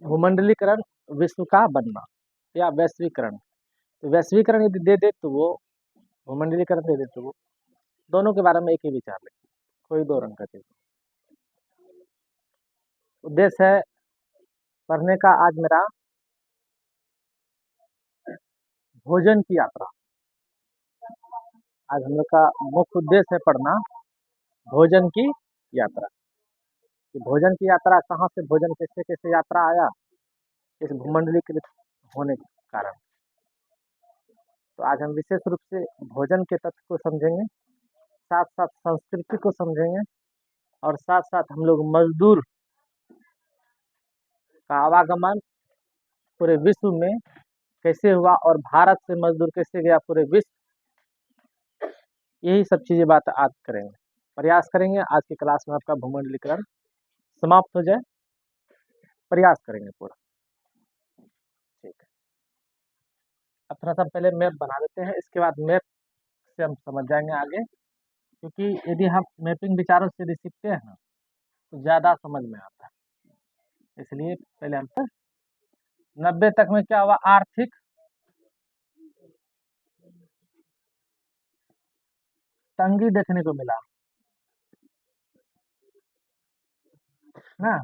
भूमंडलीकरण विश्व का बनना या वैश्वीकरण। तो वैश्वीकरण यदि दे दे तो वो, भूमंडलीकरण दे दे तो वो, दोनों के बारे में एक ही विचार ले, कोई दो रंग का चीज। उद्देश्य है पढ़ने का आज मेरा भोजन की यात्रा। आज हम लोग का मुख्य उद्देश्य है पढ़ना भोजन की यात्रा। कि भोजन की यात्रा कहाँ से, भोजन कैसे कैसे यात्रा आया इस भूमंडलीकृत होने के कारण। तो आज हम विशेष रूप से भोजन के तत्व को समझेंगे, साथ साथ संस्कृति को समझेंगे, और साथ साथ हम लोग मजदूर का आवागमन पूरे विश्व में कैसे हुआ और भारत से मजदूर कैसे गया पूरे विश्व, यही सब चीजें बात आज करेंगे। प्रयास करेंगे आज की क्लास में आपका भूमंडलीकरण समाप्त हो जाए, प्रयास करेंगे पूरा। ठीक है, अब थोड़ा सा पहले मैप बना देते हैं, इसके बाद मैप से हम समझ जाएंगे आगे। क्योंकि यदि हम मैपिंग विचारों से यदि सीखते हैं ना तो ज़्यादा समझ में आता है। इसलिए पहले हम 90 तक में क्या हुआ, आर्थिक तंगी देखने को मिला ना।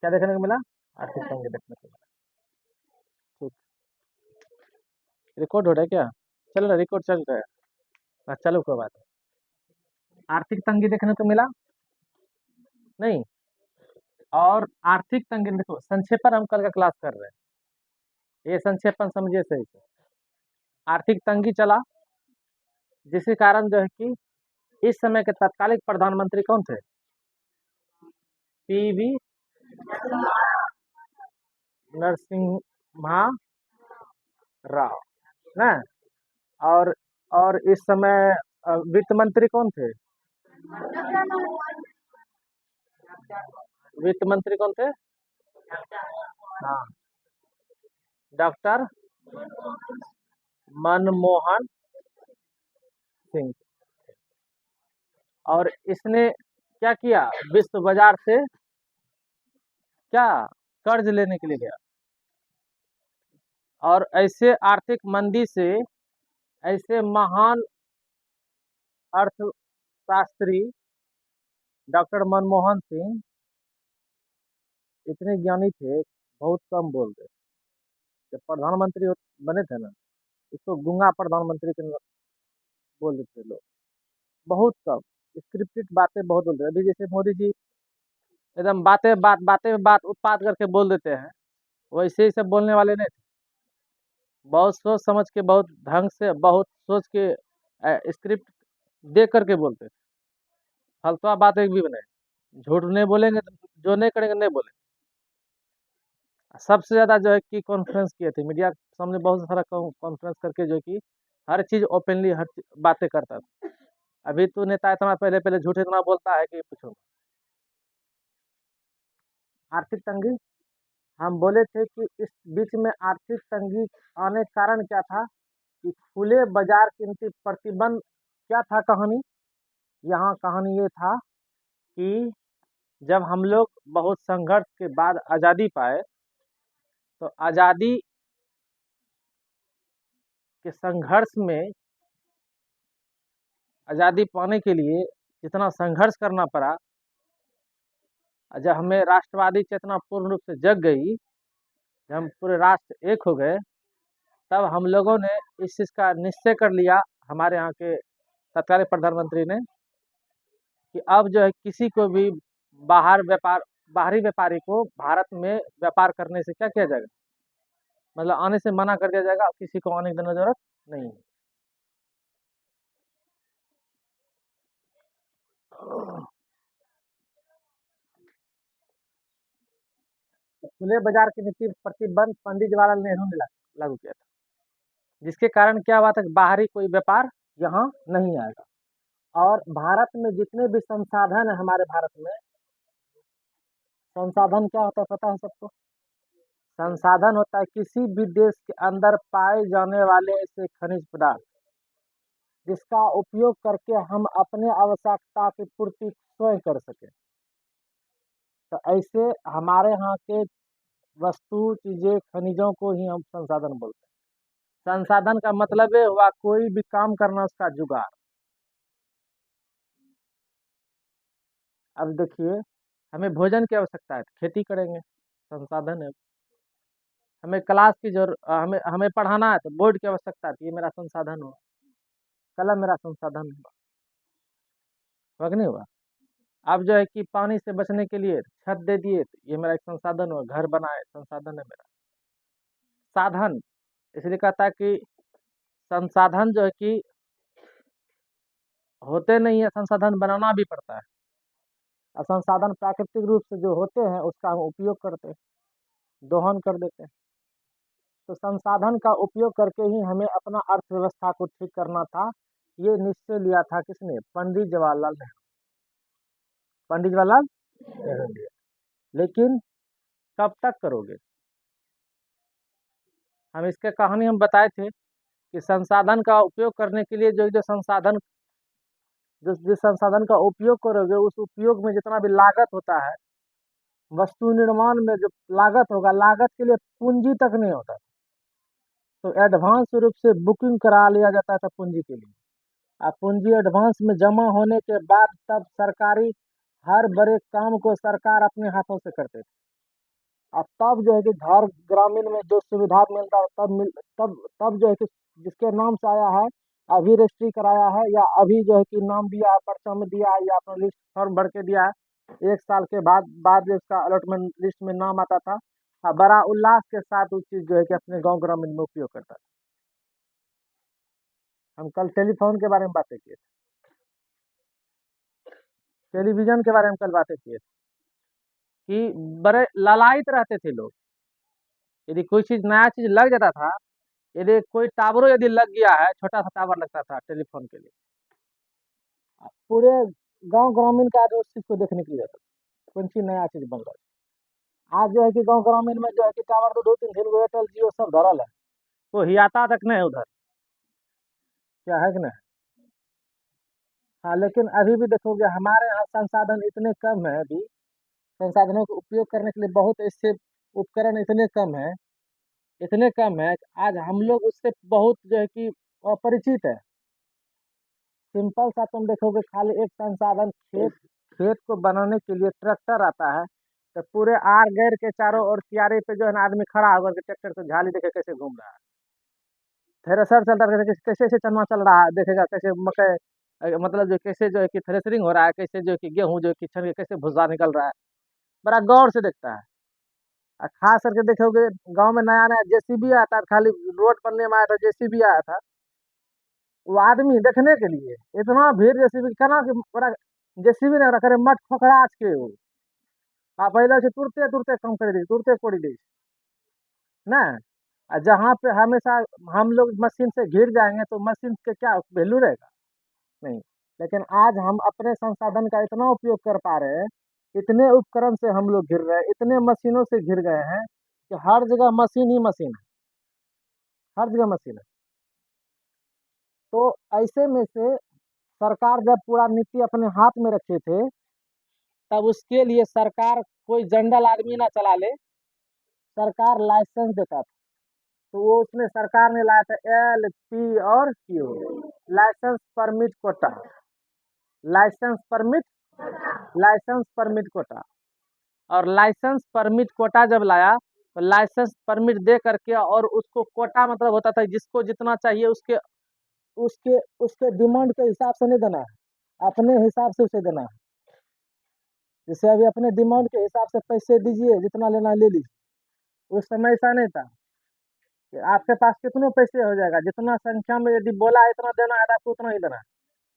क्या देखने को मिला, आर्थिक तंगी देखने को मिला। ठीक, रिकॉर्ड हो रहा है क्या, चल रहा, रिकॉर्ड चल रहा है। चलो कोई बात नहीं। आर्थिक तंगी देखने को मिला नहीं, और आर्थिक तंगी देखो, संक्षेपण हम कल का क्लास कर रहे हैं, ये संक्षेपण समझिए सही से। आर्थिक तंगी चला, जिसके कारण जो है कि इस समय के तत्कालिक प्रधानमंत्री कौन थे, पीवी नरसिम्हा राव ना। और इस समय वित्त मंत्री कौन थे, वित्त मंत्री कौन थे, हाँ, डॉक्टर मनमोहन सिंह। और इसने क्या किया, विश्व बाजार से क्या कर्ज लेने के लिए गया, और ऐसे आर्थिक मंदी से ऐसे महान अर्थशास्त्री डॉक्टर मनमोहन सिंह इतने ज्ञानी थे, बहुत कम बोलते। जब प्रधानमंत्री बने थे ना, इसको गूंगा प्रधानमंत्री के बोल देते लोग, बहुत कम स्क्रिप्टेड बातें बहुत बोलते हैं। अभी जैसे मोदी जी एकदम बातें में बात उत्पाद करके बोल देते हैं, वैसे ही सब बोलने वाले नहीं थे। बहुत सोच समझ के, बहुत ढंग से, बहुत सोच के स्क्रिप्ट दे करके बोलते थे। फलतुआ बात एक भी नहीं, झूठ नहीं बोलेंगे तो जो नहीं करेंगे नहीं बोलेंगे। सबसे ज्यादा जो है कि कॉन्फ्रेंस किए थे, मीडिया के सामने बहुत सारा कॉन्फ्रेंस करके जो कि हर चीज ओपनली बातें करता था। अभी तो नेता इतना पहले पहले झूठ इतना बोलता है कि पूछो। आर्थिक तंगी हम बोले थे कि इस बीच में आर्थिक तंगी आने का कारण क्या था, कि खुले बाजार कीमती प्रतिबंध क्या था कहानी। यहाँ कहानी ये था कि जब हम लोग बहुत संघर्ष के बाद आज़ादी पाए, तो आज़ादी के संघर्ष में, आज़ादी पाने के लिए जितना संघर्ष करना पड़ा, जब हमें राष्ट्रवादी चेतना पूर्ण रूप से जग गई, जब हम पूरे राष्ट्र एक हो गए, तब हम लोगों ने इस चीज़ का निश्चय कर लिया, हमारे यहाँ के तत्कालीन प्रधानमंत्री ने, कि अब जो है किसी को भी बाहरी व्यापारी को भारत में व्यापार करने से क्या किया जाएगा, मतलब आने से मना कर दिया जाएगा, किसी को आने की देने जरूरत नहीं है। खुले बाजार की नीति प्रतिबंध पंडित जवाहरलाल नेहरू ने लागू किया था, जिसके कारण क्या हुआ था कि बाहरी कोई व्यापार यहाँ नहीं आएगा। और भारत में जितने भी संसाधन है, हमारे भारत में संसाधन क्या होता है पता है सबको, संसाधन होता है किसी भी देश के अंदर पाए जाने वाले ऐसे खनिज पदार्थ जिसका उपयोग करके हम अपने आवश्यकता की पूर्ति स्वयं कर सके। तो ऐसे हमारे यहाँ के वस्तु, चीजें, खनिजों को ही हम संसाधन बोलते हैं। संसाधन का मतलब ये हुआ कोई भी काम करना, उसका जुगाड़। अब देखिए, हमें भोजन की आवश्यकता है, खेती करेंगे, संसाधन है। हमें क्लास की जरूरत, हमें हमें पढ़ाना है तो बोर्ड की आवश्यकता है, तो ये मेरा संसाधन हुआ। कलम मेरा संसाधन हुआ कि नहीं हुआ। अब जो है कि पानी से बचने के लिए छत दे दिए, तो ये मेरा एक संसाधन हुआ। घर बनाए, संसाधन है मेरा। साधन इसलिए कहता है कि संसाधन जो है कि होते नहीं है, संसाधन बनाना भी पड़ता है। और संसाधन प्राकृतिक रूप से जो होते हैं उसका हम उपयोग करते हैं, दोहन कर देते हैं। तो संसाधन का उपयोग करके ही हमें अपना अर्थव्यवस्था को ठीक करना था। ये निश्चय लिया था किसने? पंडित जवाहरलाल नेहरू। पंडित जवाहरलाल नेहरू ने। लेकिन कब तक करोगे? हम इसके कहानी हम बताए थे कि संसाधन का उपयोग करने के लिए जो जो संसाधन, जिस संसाधन का उपयोग करोगे उस उपयोग में जितना भी लागत होता है, वस्तु निर्माण में जो लागत होगा, लागत के लिए पूंजी तक नहीं होता, तो एडवांस रूप से बुकिंग करा लिया जाता था पूंजी के लिए। अब पूंजी एडवांस में जमा होने के बाद तब सरकारी हर बड़े काम को सरकार अपने हाथों से करते थे। अब तब जो है कि घर ग्रामीण में जो सुविधा मिलता है तब जो है कि जिसके नाम से आया है, अभी रजिस्ट्री कराया है या अभी जो है कि नाम दिया है, पर्चा में दिया है या अपना लिस्ट फॉर्म भर के दिया है, 1 साल के बाद जो उसका अलॉटमेंट लिस्ट में नाम आता था, बड़ा उल्लास के साथ उस चीज जो है कि अपने गांव ग्रामीण में उपयोग करता था। हम कल टेलीफोन के बारे में बातें किए, टेलीविजन के बारे में कल बातें किए कि बड़े लालायित रहते थे लोग। यदि कोई चीज नया चीज लग जाता था, यदि कोई टावरों यदि लग गया है, छोटा सा टावर लगता था टेलीफोन के लिए, पूरे गांव ग्रामीण का आदमी उस चीज को देखने के लिए जाता था, कौन सी नया चीज बन रहा है। आज जो है कि गांव ग्रामीण में जो है कि टावर तो 2 3 गो एयरटेल जियो सब धरल है, वो हियाता तक नहीं है उधर, क्या है कि नहीं। हाँ, लेकिन अभी भी देखोगे हमारे यहाँ संसाधन इतने कम है, अभी संसाधनों का उपयोग करने के लिए बहुत ऐसे उपकरण इतने कम है, इतने कम है कि आज हम लोग उससे बहुत जो है कि अपरिचित है। सिंपल सा तुम देखोगे, खाली एक संसाधन खेत, खेत को बनाने के लिए ट्रैक्टर आता है, तो पूरे आर गैर के चारों ओर कियारे पे जो है ना आदमी खड़ा होकर के ट्रैक्टर को झाली देखे कैसे घूम रहा है। थ्रेसर चलता है, कैसे कैसे कैसे चलना चल रहा है, देखेगा कैसे मकई, मतलब जो कैसे जो है कि थ्रेसरिंग हो रहा है, कैसे जो है कि गेहूं जो है कि छन के कैसे भूसा निकल रहा है, बड़ा गौर से देखता है। और खास करके देखोगे गांव में नया नया जेसीबी आता है, खाली रोड बनने में आया था जेसीबी आया था, वो आदमी देखने के लिए इतना भीड़ जेसीबी कहना कि बड़ा जेसीबी नहीं करे मठ फकड़ा के वो आ पहले से तुरते तुरते काम कर दी, तुरते कोड़ी दी ना। आ जहाँ पे हमेशा हम लोग मशीन से घिर जाएंगे तो मशीन के क्या वैल्यू रहेगा? नहीं। लेकिन आज हम अपने संसाधन का इतना उपयोग कर पा रहे हैं, इतने उपकरण से हम लोग घिर रहे हैं, इतने मशीनों से घिर गए हैं कि हर जगह मशीन ही मशीन है, हर जगह मशीन है। तो ऐसे में से सरकार जब पूरा नीति अपने हाथ में रखे थे, तब उसके लिए सरकार कोई जनरल आदमी ना चला ले, सरकार लाइसेंस देता था। तो वो उसने सरकार ने लाया था LP और Q, licence permit quota, licence permit, licence permit quota. और लाइसेंस परमिट कोटा जब लाया, तो लाइसेंस परमिट दे करके, और उसको कोटा मतलब होता था जिसको जितना चाहिए उसके उसके उसके डिमांड के हिसाब से नहीं देना है, अपने हिसाब से उसे देना है। जैसे अभी अपने डिमांड के हिसाब से पैसे दीजिए, जितना लेना है ले लीजिए। उस समय ऐसा नहीं था कि आपके पास कितनों पैसे हो जाएगा, जितना संख्या में यदि बोला है इतना देना है तो आपको उतना ही देना है।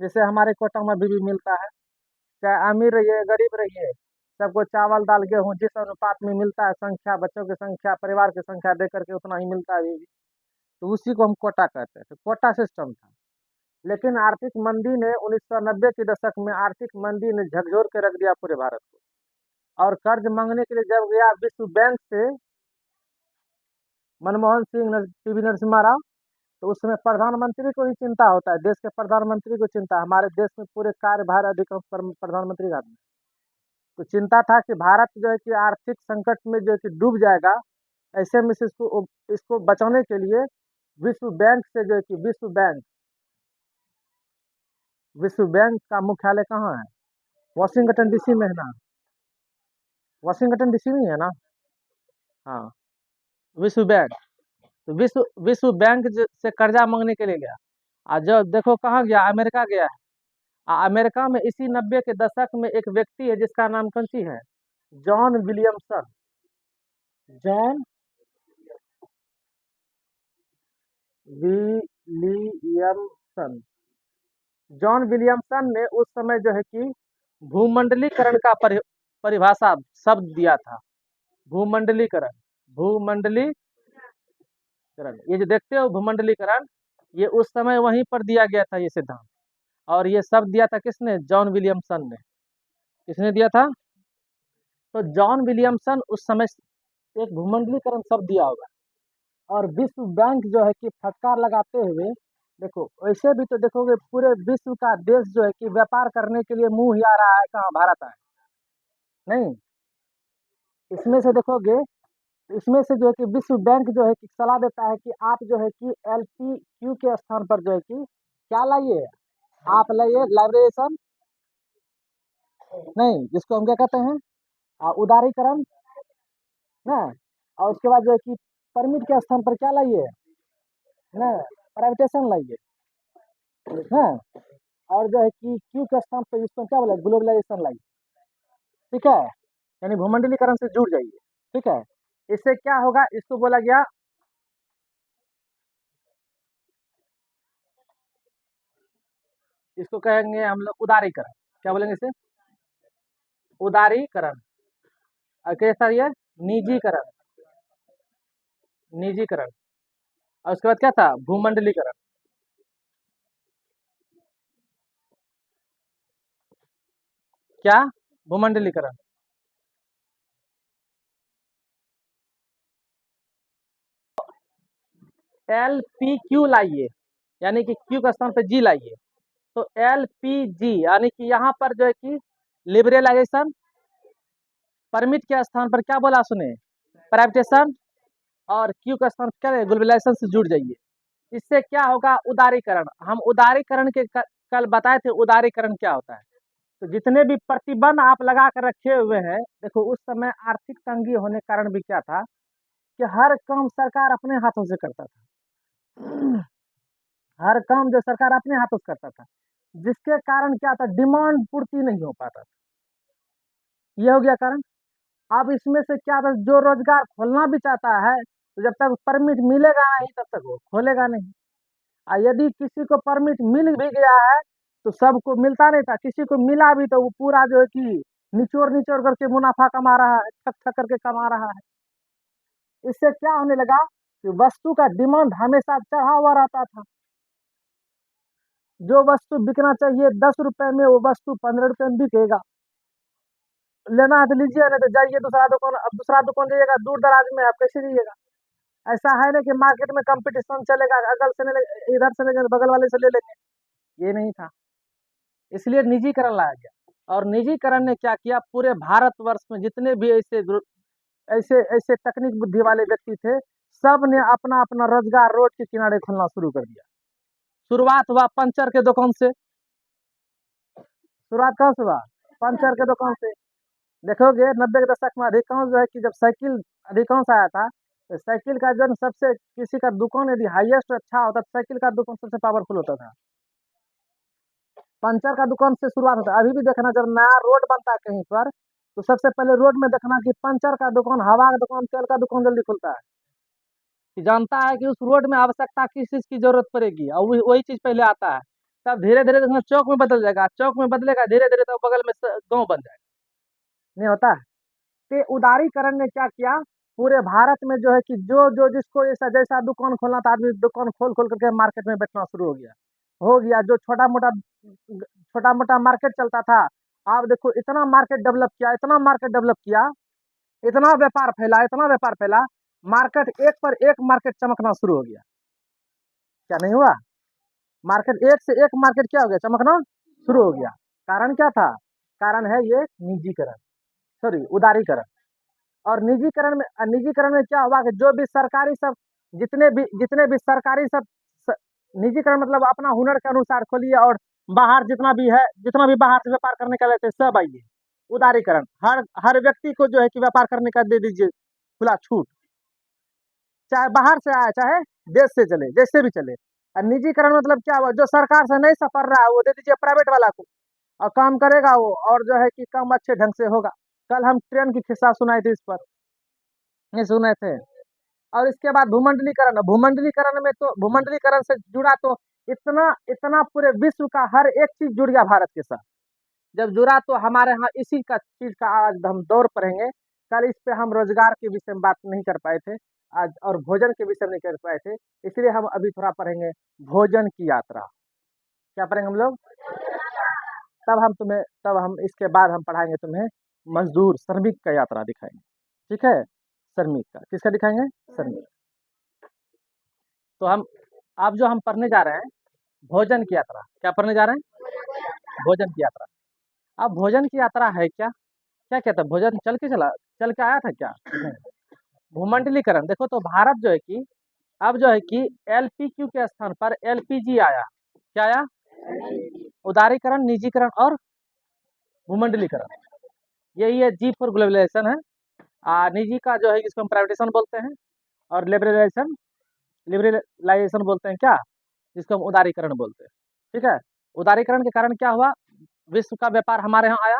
जैसे हमारे कोटा में अभी भी मिलता है, चाहे अमीर रहिए गरीब रहिए, सबको चावल दाल गेहूँ जिस अनुपात में मिलता है, संख्या बच्चों की संख्या परिवार की संख्या दे करके उतना ही मिलता है अभी भी। तो उसी को हम कोटा कहते हैं, तो कोटा सिस्टम था। लेकिन आर्थिक मंदी ने 1990 के दशक में आर्थिक मंदी ने झकझोर के रख दिया पूरे भारत को। और कर्ज मांगने के लिए जब गया विश्व बैंक से, मनमोहन सिंह, पीवी नरसिम्हा राव, तो उस समय प्रधानमंत्री को ही चिंता होता है, देश के प्रधानमंत्री को चिंता है, हमारे देश में पूरे कार्यभार अधिकांश प्रधानमंत्री का। तो चिंता था कि भारत जो है कि आर्थिक संकट में जो है कि डूब जाएगा, ऐसे में से इसको बचाने के लिए विश्व बैंक से जो है कि विश्व बैंक का मुख्यालय कहाँ है? वॉशिंगटन डीसी में है ना? वॉशिंगटन डीसी में ही है ना? हाँ, विश्व बैंक। तो विश्व विश्व बैंक से कर्जा मांगने के लिए गया, और जब देखो कहाँ गया, अमेरिका गया है। अमेरिका में इसी 90 के दशक में एक व्यक्ति है जिसका नाम कौन सी है? John Williamson. John Williamson. John Williamson ने उस समय जो है कि भूमंडलीकरण का परिभाषा शब्द दिया था। भूमंडलीकरण, भूमंडलीकरण, ये जो देखते हो भूमंडलीकरण, ये उस समय वहीं पर दिया गया था ये सिद्धांत। और ये शब्द दिया था किसने? जॉन विलियमसन ने। किसने दिया था? तो जॉन विलियमसन उस समय एक भूमंडलीकरण शब्द दिया होगा। और विश्व बैंक जो है कि फटकार लगाते हुए, देखो वैसे भी तो देखोगे पूरे विश्व का देश जो है कि व्यापार करने के लिए मुंह ही आ रहा है, कहाँ भारत आए? नहीं, इसमें से देखोगे, इसमें से जो है कि विश्व बैंक जो है कि सलाह देता है कि आप जो है कि LPQ के स्थान पर जो है कि क्या लाइए? आप लाइए लाइब्रेशन, नहीं, जिसको हम क्या कहते हैं, उदारीकरण ना। और उसके बाद जो है कि परमिट के स्थान पर क्या लाइए ना? प्राइवेटेशन लाइए ना। और जो है कि क्यू के स्थान पर इसको क्या बोले? ग्लोबलाइजेशन लाइए। ठीक है, यानी भूमंडलीकरण से जुड़ जाइए। ठीक है, इससे क्या होगा? इसको बोला गया, इसको कहेंगे हम लोग उदारीकरण। क्या बोलेंगे इसे? उदारीकरण। और कैसा ये? निजीकरण, निजीकरण। और उसके बाद क्या था? भूमंडलीकरण। क्या? भूमंडलीकरण। LPQ लाइए, यानी कि क्यू का स्थान पर जी लाइए। तो LPG यानी कि यहाँ पर जो है कि लिबरलाइजेशन, परमिट के स्थान पर क्या बोला सुने? प्राइवेटेशन। और क्यू का स्थान क्या है? ग्लोबलाइजेशन से जुड़ जाइए। इससे क्या होगा? उदारीकरण। हम उदारीकरण के कल बताए थे उदारीकरण क्या होता है। तो जितने भी प्रतिबंध आप लगा कर रखे हुए हैं, देखो उस समय आर्थिक तंगी होने के कारण भी क्या था कि हर काम सरकार अपने हाथों से करता था। हर काम जो सरकार अपने हाथों से करता था, जिसके कारण क्या था? डिमांड पूर्ति नहीं हो पाता था। ये हो गया कारण। अब इसमें से क्या था? जो रोजगार खोलना भी चाहता है, तो जब तक परमिट मिलेगा नहीं तब तक वो खोलेगा नहीं। और यदि किसी को परमिट मिल भी गया है, तो सबको मिलता नहीं था, किसी को मिला भी तो वो पूरा जो है कि निचोड़ निचोड़ करके मुनाफा कमा रहा है, ठक ठक करके कमा रहा है। इससे क्या होने लगा कि वस्तु का डिमांड हमेशा चढ़ा हुआ रहता था। जो वस्तु बिकना चाहिए 10 रुपए में, वो वस्तु 15 रुपए में बिकेगा। लेना है तो लीजिए, नहीं तो जाइए दूसरा दुकान। अब दूसरा दुकान जाइएगा, दूर दराज में, आप कैसे जाइएगा? ऐसा है ना कि मार्केट में कंपटीशन चलेगा, अगल से ले, इधर से ले, बगल वाले से ले लेंगे। ये नहीं था, इसलिए निजीकरण लाया गया। और निजीकरण ने क्या किया? पूरे भारतवर्ष में जितने भी ऐसे ऐसे तकनीक बुद्धि वाले व्यक्ति थे, सब ने अपना अपना रोजगार रोड के किनारे खोलना शुरू कर दिया। शुरुआत हुआ पंचर के दुकान से। शुरुआत कहाँ से हुआ? पंचर के दुकान से। देखोगे 90 के दशक में अधिकांश जो है कि जब साइकिल अधिकांश आया था, तो साइकिल का जो सबसे किसी का दुकान यदि हाईएस्ट अच्छा होता तो साइकिल का दुकान सबसे पावरफुल होता था। पंचर का दुकान से शुरुआत होता है। अभी भी देखना, जब नया रोड बनता है कहीं पर, तो सबसे पहले रोड में देखना कि पंचर का दुकान, हवा का दुकान, तेल का दुकान जल्दी खुलता है, कि जानता है कि उस रोड में आवश्यकता किस चीज की जरूरत पड़ेगी, और वही चीज पहले आता है। तब धीरे धीरे देखना चौक में बदल जाएगा, चौक में बदलेगा, धीरे धीरे तो बगल में गाँव बन जाएगा। नहीं होता है? तो उदारीकरण ने क्या किया? पूरे भारत में जो है कि जो जो जिसको जैसा जैसा दुकान खोलना था, आदमी दुकान खोल खोल करके मार्केट में बेचना शुरू हो गया। जो छोटा मोटा मार्केट चलता था, आप देखो इतना मार्केट डेवलप किया, इतना मार्केट डेवलप किया, इतना व्यापार फैला, इतना व्यापार फैला। मार्केट एक पर एक मार्केट चमकना शुरू हो गया। क्या नहीं हुआ? मार्केट एक से एक मार्केट क्या हो गया, चमकना शुरू हो गया। कारण क्या था? कारण है ये निजीकरण, सॉरी उदारीकरण। और निजीकरण में क्या हुआ कि जो भी सरकारी सब जितने भी सरकारी सब निजीकरण मतलब अपना हुनर के अनुसार खोलिए और बाहर जितना भी बाहर से व्यापार करने का रहते सब आइए। उदारीकरण, हर हर व्यक्ति को जो है कि व्यापार करने का दे दीजिए खुला छूट, चाहे बाहर से आए चाहे देश से चले, जैसे भी चले। और निजीकरण मतलब क्या हुआ, जो सरकार से नहीं सफर रहा है वो दे दीजिए प्राइवेट वाला को, और काम करेगा वो, और जो है कि काम अच्छे ढंग से होगा। कल हम ट्रेन की किस्सा सुनाए थे इस पर, नहीं सुने थे? और इसके बाद भूमंडलीकरण से जुड़ा तो इतना इतना पूरे विश्व का हर एक चीज जुड़ गया भारत के साथ। जब जुड़ा तो हमारे यहाँ इसी का चीज का आज हम दौर पढ़ेंगे। कल इस पे हम रोजगार के विषय में बात नहीं कर पाए थे आज, और भोजन के विषय में नहीं कर पाए थे, इसलिए हम अभी थोड़ा पढ़ेंगे भोजन की यात्रा। क्या पढ़ेंगे हम लोग? तब हम इसके बाद हम पढ़ाएंगे तुम्हें मजदूर श्रमिक का यात्रा दिखाएंगे। ठीक है, श्रमिक का किसका दिखाएंगे? श्रमिक। तो हम अब जो हम पढ़ने जा रहे हैं भोजन की यात्रा, क्या पढ़ने जा रहे हैं? भोजन की यात्रा। अब भोजन की यात्रा है क्या, क्या कहता है, भोजन चल के आया था क्या? भूमंडलीकरण, देखो तो भारत जो है कि अब जो है कि एलपीक्यू के स्थान पर एलपीजी आया। क्या आया? उदारीकरण, निजीकरण और भूमंडलीकरण। यही है जी फॉर ग्लोबलाइजेशन है। निजी का जो है इसको हम प्राइवेटाइजेशन बोलते हैं, और लिबरलाइजेशन बोलते हैं क्या, जिसको हम उदारीकरण बोलते हैं। ठीक है, उदारीकरण के कारण क्या हुआ, विश्व का व्यापार हमारे यहाँ आया,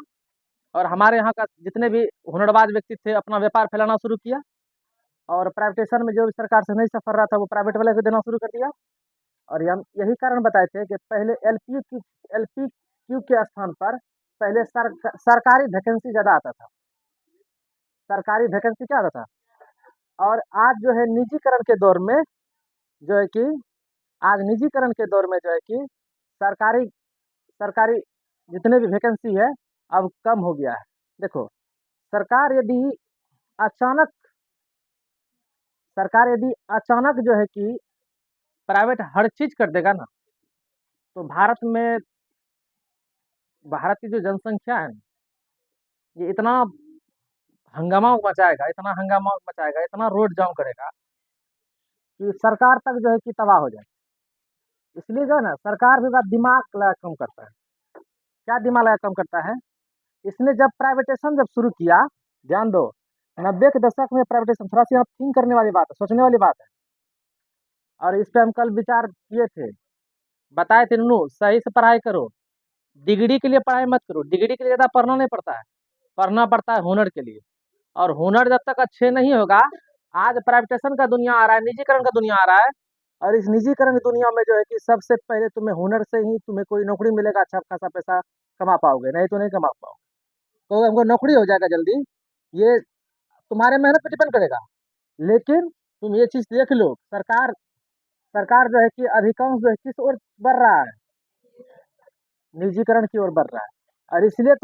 और हमारे यहाँ का जितने भी हुनरबाज व्यक्ति थे अपना व्यापार फैलाना शुरू किया, और प्राइवेटाइजेशन में जो भी सरकार से नहीं सफर रहा था वो प्राइवेट वाले को देना शुरू कर दिया। और हम यही कारण बताए थे कि पहले एलपीक्यू के स्थान पर पहले सरकारी वैकेंसी ज्यादा आता था, सरकारी वैकेंसी क्या आता था। और आज जो है निजीकरण के दौर में जो है कि आज निजीकरण के दौर में जो है कि सरकारी सरकारी जितने भी वैकेंसी है अब कम हो गया है। देखो, सरकार यदि अचानक सरकार यदि अचानक जो है कि प्राइवेट हर चीज कर देगा ना, तो भारत की जो जनसंख्या है ये इतना हंगामा मचाएगा, इतना रोड जाम करेगा कि सरकार तक जो है कि तबाह हो जाए। इसलिए जो है ना सरकार भी बात दिमाग लगा कम करता है। क्या दिमाग लगा कम करता है? इसने जब प्राइवेटेशन जब शुरू किया, ध्यान दो, 90 के दशक में प्राइवेटेशन, थोड़ा सा यहाँ थिंक करने वाली बात है, सोचने वाली बात है। और इस पे हम कल विचार किए थे, बताए थे नू सही से पढ़ाई करो, डिग्री के लिए पढ़ाई मत करो, डिग्री के लिए ज़्यादा पढ़ना नहीं पड़ता है, पढ़ना पड़ता है हुनर के लिए। और हुनर जब तक अच्छे नहीं होगा, आज प्राइवेटेशन का दुनिया आ रहा है, निजीकरण का दुनिया आ रहा है, और इस निजीकरण की दुनिया में जो है कि सबसे पहले तुम्हें हुनर से ही तुम्हें कोई नौकरी मिलेगा, अच्छा खासा पैसा कमा पाओगे, नहीं तो नहीं कमा पाओगे। तो हमको नौकरी हो जाएगा जल्दी, ये तुम्हारे मेहनत पे डिपेंड करेगा। लेकिन तुम ये चीज देख लो, सरकार सरकार जो है कि अधिकांश जो है किस ओर बढ़ रहा है, निजीकरण की ओर बढ़ रहा है। और इसलिए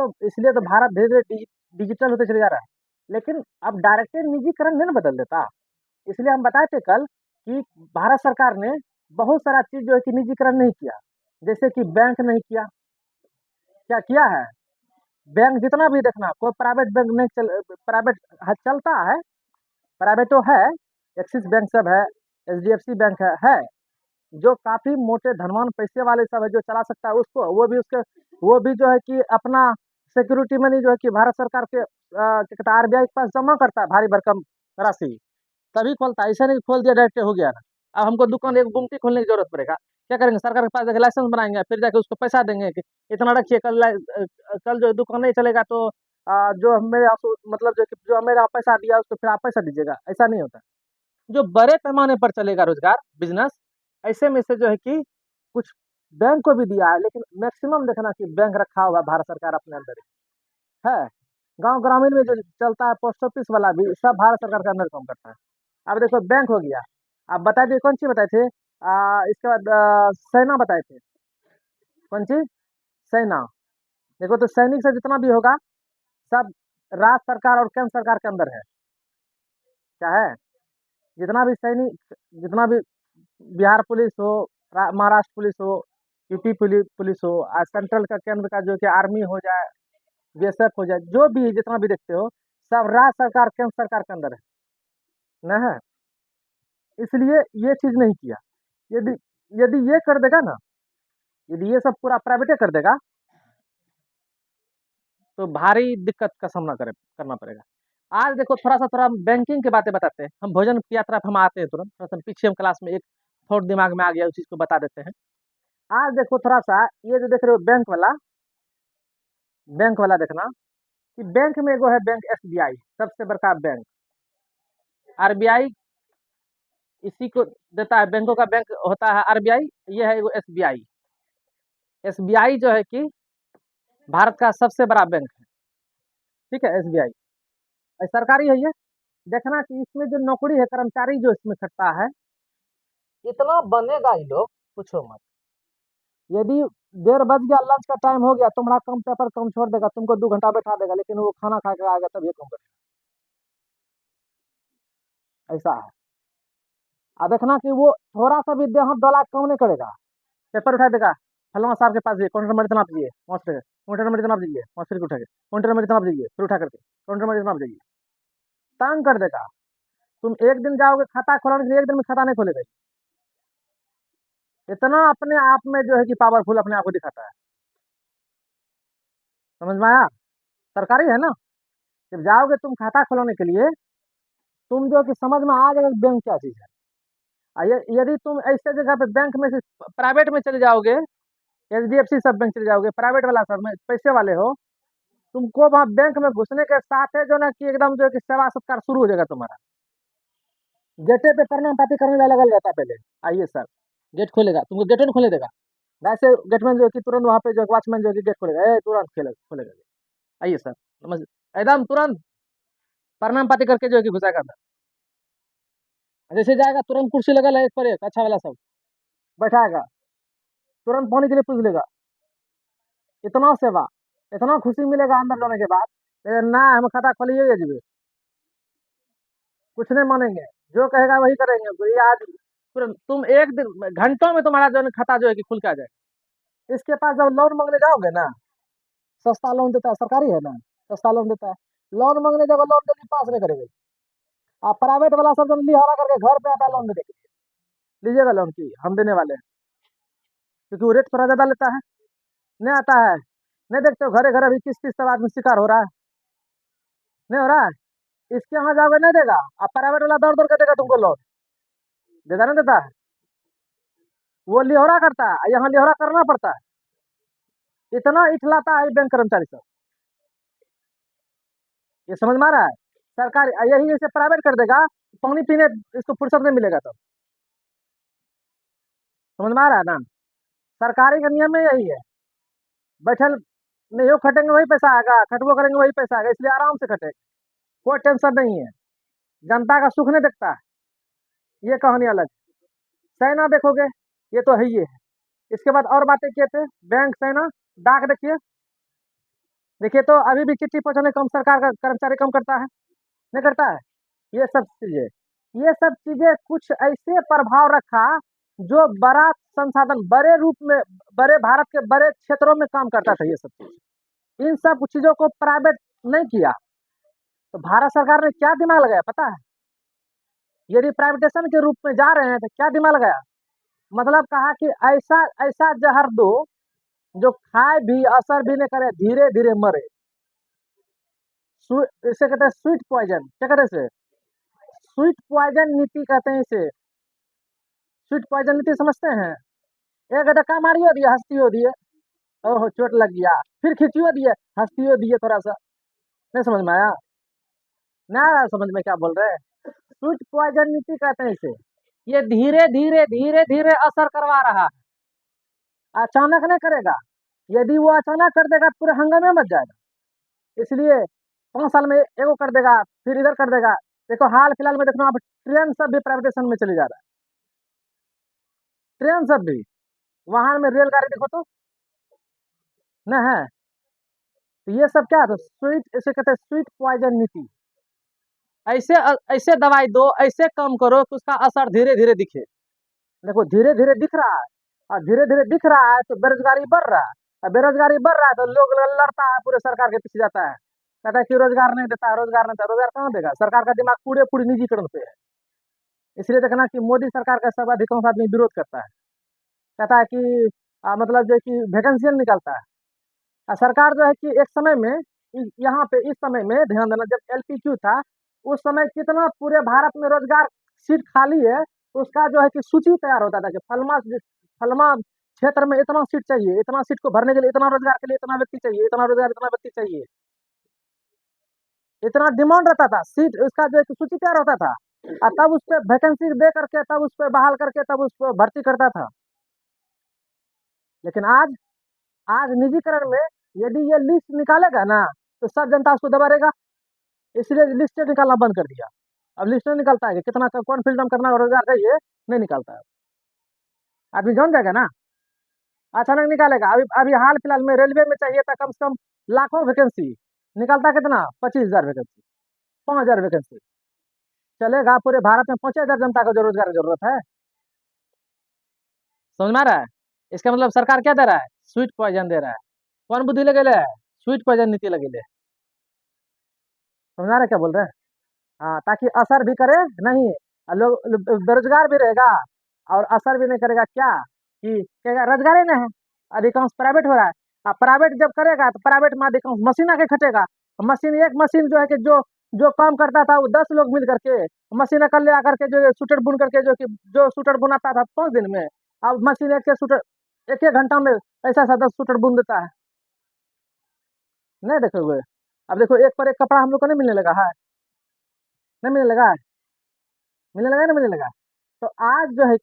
तो भारत धीरे धीरे डिजिटल होते चले जा रहा है। लेकिन अब डायरेक्ट निजीकरण नहीं ना बदल देता। इसलिए हम बताए थे कल कि भारत सरकार ने बहुत सारा चीज जो है कि निजीकरण नहीं किया, जैसे कि बैंक नहीं किया। क्या किया है? बैंक जितना भी देखना, कोई प्राइवेट बैंक नहीं प्राइवेट चलता है, प्राइवेट तो है, एक्सिस बैंक सब है, एचडीएफसी बैंक है, जो काफी मोटे धनवान पैसे वाले सब है जो चला सकता है उसको, वो भी जो है कि अपना सिक्योरिटी मनी जो है कि भारत सरकार के क्या कहता है आरबीआई के पास जमा करता है भारी भरकम राशि, तभी खोलता है। ऐसा नहीं खोल दिया डायरेक्ट हो गया ना। अब हमको दुकान एक गुमटी खोलने की जरूरत पड़ेगा, क्या करेंगे, सरकार के पास जाके लाइसेंस बनाएंगे, फिर जाके उसको पैसा देंगे कि इतना रखिए, कल जो दुकान नहीं चलेगा तो जो मेरे मतलब जो मेरे आप पैसा दिया उसको फिर आप पैसा दीजिएगा, ऐसा नहीं होता। जो बड़े पैमाने पर चलेगा रोजगार बिजनेस, ऐसे में से जो है कि कुछ बैंक को भी दिया है, लेकिन मैक्सिमम देखना कि बैंक रखा हुआ भारत सरकार अपने अंदर ही है। गांव ग्रामीण में जो चलता है पोस्ट ऑफिस वाला भी सब भारत सरकार के अंदर काम करता है। अब देखो बैंक हो गया, आप बता दिए कौन सी बताए थे, इसके बाद सेना बताए थे, कौन सी? सेना। देखो तो सैनिक से जितना भी होगा सब राज्य सरकार और केंद्र सरकार के अंदर है। क्या है? जितना भी सैनिक, जितना भी बिहार पुलिस हो, महाराष्ट्र पुलिस हो, यूपी पुलिस हो, आज सेंट्रल का केंद्र का जो कि आर्मी हो जाए, बीएसएफ हो जाए, जो भी जितना भी देखते हो, सब राज्य सरकार केंद्र सरकार के अंदर है न है। इसलिए ये चीज नहीं किया। यदि यदि ये कर देगा ना, यदि ये सब पूरा प्राइवेटे कर देगा, तो भारी दिक्कत का सामना करना पड़ेगा। आज देखो थोड़ा बैंकिंग की बातें बताते हैं, हम भोजन की यात्रा पे हम आते हैं तुरंत, थोड़ा सा पीछे हम क्लास में एक थॉट दिमाग में आ गया, उस चीज को बता देते हैं। आज देखो थोड़ा सा, ये जो देख रहे हो बैंक वाला देखना, कि बैंक में एगो है बैंक एसबीआई, सबसे बड़का बैंक। आरबीआई इसी को देता है, बैंकों का बैंक होता है आरबीआई, ये है एगो एसबीआई। एसबीआई जो है कि भारत का सबसे बड़ा बैंक है, ठीक है एसबीआई, सरकारी है ये। देखना कि इसमें जो नौकरी है, कर्मचारी जो इसमें खटता है, इतना बनेगा ये लोग, पूछो मत। यदि 1:30 बज गया, लंच का टाइम हो गया, तुम्हारा कम पेपर कम छोड़ देगा, तुमको 2 घंटा बैठा देगा, लेकिन वो खाना खा के आएगा तब ये कम करेगा, ऐसा है। अब देखना कि वो थोड़ा सा भी हाथ डोला कम नहीं करेगा, पेपर उठा देगा, फलवा साहब के पास जाइए, काउंटर नंबर इतना दीजिए, पहुँच काउंटर नंबर इतना दीजिए, पहुँच फिर उठा के काउंटर नंबर इतना दीजिए, फिर उठा करके काउंटर नंबर इतना जाइए, तंग कर देगा। तुम एक दिन जाओगे खाता खोलने के लिए, एक दिन में खाता नहीं खोलेगा। इतना अपने आप में जो है कि पावरफुल अपने आप को दिखाता है, समझ में आया। सरकारी है ना, जब जाओगे तुम खाता खोलने के लिए, तुम जो कि समझ में आ जाएगा बैंक क्या चीज है। यदि तुम ऐसे जगह पे बैंक में से प्राइवेट में चले जाओगे, एचडीएफसी सब बैंक चले जाओगे, प्राइवेट वाला सब में पैसे वाले हो, तुमको वहां बैंक में घुसने के साथ है जो ना कि एकदम जो है कि सेवा सत्कार शुरू हो जाएगा तुम्हारा। गेटे पे प्रणाम पाती करने लगा रहता है पहले, आइए सर, गेट खोलेगा, तुमको गेट नहीं खोले देगा, वैसे गेटमैन जो है कि तुरंत वहां पे जो वॉचमैन जो है कि गेट खोलेगा, तुरंत खोलेगा, आइए सर, नमस्ते, एकदम तुरंत प्रणाम पाती करके जो है कि घुसाएगा अंदर। जैसे जाएगा तुरंत कुर्सी लगा एक पर एक अच्छा वाला सब बैठाएगा, तुरंत पानी के लिए पूछ लेगा। इतना सेवा, इतना खुशी मिलेगा अंदर जाने के बाद, ना हम खाता खोलिए या जीवे, कुछ नहीं मानेंगे, जो कहेगा वही करेंगे। तो ये आज तुरंत तुम एक दिन घंटों में तुम्हारा जो है खाता जो है कि खुल के आ जाएगा। इसके पास जब लोन मांगने जाओगे ना, सस्ता लोन देता है, सरकारी है ना, सस्ता लोन देता है, लोन मांगने जाओगे लोन जल्दी पास नहीं करेगा। आप प्राइवेट वाला सब जल्दी हरा करके घर पे आता है लोन देने के लिए, लीजिएगा लोन की हम देने वाले हैं, क्योंकि वो रेट थोड़ा ज्यादा लेता है, नहीं आता है। नहीं देखते हो घरे घर अभी किस किस सब आदमी शिकार हो रहा है, नहीं हो रहा है। इसके यहाँ जाओगे नहीं देगा, अब प्राइवेट वाला दौड़ दौड़ के देगा तुमको लोन, देता नहीं देता है, वो लिहोरा करता है, यहाँ लिहोरा करना पड़ता है, इतना इठलाता है बैंक कर्मचारी सब। ये समझ में आ रहा है। सरकारी यही जैसे प्राइवेट कर देगा, पानी पीने इसको फुर्सत नहीं मिलेगा तब, समझ में आ रहा है ना। सरकारी का नियम में यही है, बैठल नहीं हो खटेंगे वही पैसा आएगा, खटबो करेंगे वही पैसा आएगा, इसलिए आराम से खटेगा, कोई टेंशन नहीं है, जनता का सुख नहीं देखता है, ये कहानी अलग। सेना देखोगे, ये तो है ही है। इसके बाद और बातें किए थे, बैंक, सेना, डाक देखिए, देखिए तो अभी भी चिट्ठी पहुंचाने कम सरकार का कर्मचारी कम करता है, नहीं करता है। ये सब चीजें, ये सब चीजें कुछ ऐसे प्रभाव रखा, जो बड़ा संसाधन बड़े रूप में, बड़े भारत के बड़े क्षेत्रों में काम करता था ये सब चीज, इन सब चीजों को प्राइवेट नहीं किया, तो भारत सरकार ने क्या दिमाग लगाया पता है। यदि प्राइवेटेशन के रूप में जा रहे हैं तो क्या दिमाग लगाया, मतलब कहा कि ऐसा ऐसा जहर दो जो खाए भी असर भी नहीं करे, धीरे धीरे मरे। इसे कहते हैं स्वीट पॉइजन, क्या कहते हैं इसे, स्वीट पॉइजन नीति कहते हैं इसे। स्वीट पॉइजन नीति समझते हैं, एक धक्का मारियो दिए, हंसतियो दिए, ओहो चोट लग गया, फिर खींचियो दिए, हंसतियो दिए थोड़ा सा, नहीं समझ में आया, नहीं आया समझ में क्या बोल रहे हैं। स्वीट पॉइजन नीति कहते हैं इसे, ये धीरे धीरे धीरे धीरे असर करवा रहा है, अचानक नहीं करेगा। यदि वो अचानक कर देगा तो पूरे हंगामे मच जाएगा। इसलिए 5 साल में एगो कर देगा, फिर इधर कर देगा। देखो हाल फिलहाल में देखना, अब ट्रेन सब भी प्राइवेटेशन में चले जा रहा है, ट्रेन सब भी, वाहन में रेलगाड़ी देखो तो न है। तो ये सब क्या है, तो स्वीट, इसे कहते हैं स्वीट पॉइजन नीति, ऐसे ऐसे दवाई दो, ऐसे कम करो कि उसका असर धीरे धीरे दिखे। देखो धीरे धीरे दिख रहा है, और धीरे धीरे दिख रहा है तो बेरोजगारी बढ़ रहा है, और बेरोजगारी बढ़ रहा है तो लोग लड़ता है, पूरे सरकार के पीछे जाता है, कहता है कि रोजगार नहीं देता है, रोजगार नहीं देता, रोजगार कहाँ देगा? सरकार का दिमाग पूरे पूरी निजीकरण पे है। इसलिए देखना कि मोदी सरकार का सब अधिकांश आदमी विरोध करता है, कहता है कि मतलब जो है कि वैकेंसी निकालता है। सरकार जो है कि एक समय में यहाँ पे इस समय में ध्यान देना, जब LPQ था उस समय कितना पूरे भारत में रोजगार सीट खाली है, तो उसका जो है कि सूची तैयार होता था कि फलमा फलमा क्षेत्र में इतना सीट चाहिए, इतना सीट को भरने के लिए इतना रोजगार के लिए इतना व्यक्ति चाहिए, इतना रोजगार इतना व्यक्ति चाहिए, इतना डिमांड रहता था, सीट उसका जो है कि सूची तैयार होता था, और तब उस पर वैकेंसी दे करके तब उस पर बहाल करके तब उस पर भर्ती करता था। लेकिन आज आज निजीकरण में यदि ये लिस्ट निकालेगा ना तो सब जनता उसको दबाएगा, इसलिए लिस्ट निकालना बंद कर दिया। अब लिस्ट नहीं निकलता है कि कितना कौन फील्ड में करना रोजगार चाहिए, नहीं निकलता है, आदमी जान जाएगा ना, अचानक निकालेगा। अभी अभी हाल फिलहाल में रेलवे में चाहिए था कम से कम लाखों वैकेंसी, निकलता कितना? 25,000 वैकेंसी, 5,000 वैकेंसी। चलेगा? पूरे भारत में 5,000 जनता को जो रोजगार की जरूरत है। समझ में आ रहा है? इसका मतलब सरकार क्या दे रहा है? स्वीट पॉइजन दे रहा है। कौन बुद्धि लगे है? स्वीट पॉइजन नीति लगे ले। समझ आ रहा है क्या बोल रहे हैं? हाँ, ताकि असर भी करे नहीं, लोग बेरोजगार भी रहेगा और असर भी नहीं करेगा। क्या कि कहेगा रोजगार ही नहीं है, अधिकांश प्राइवेट हो रहा है। अब प्राइवेट जब करेगा तो प्राइवेट में अधिकांश मशीन आके खटेगा। मशीन, एक मशीन जो है कि जो जो काम करता था वो 10 लोग मिल करके मशीन अकेले आकर के जो स्वेटर बुन करके जो स्वेटर बुनाता था 5 दिन में, अब मशीन एक स्वेटर एक घंटा में ऐसा ऐसा 10 स्वेटर बुन देता है। नहीं देखोगे? अब देखो एक पर एक कपड़ा हम लोग को नहीं मिलने लगा है, नहीं मिलने लगा है, मिलने लगा नहीं मिलने लगा। तो आज जो है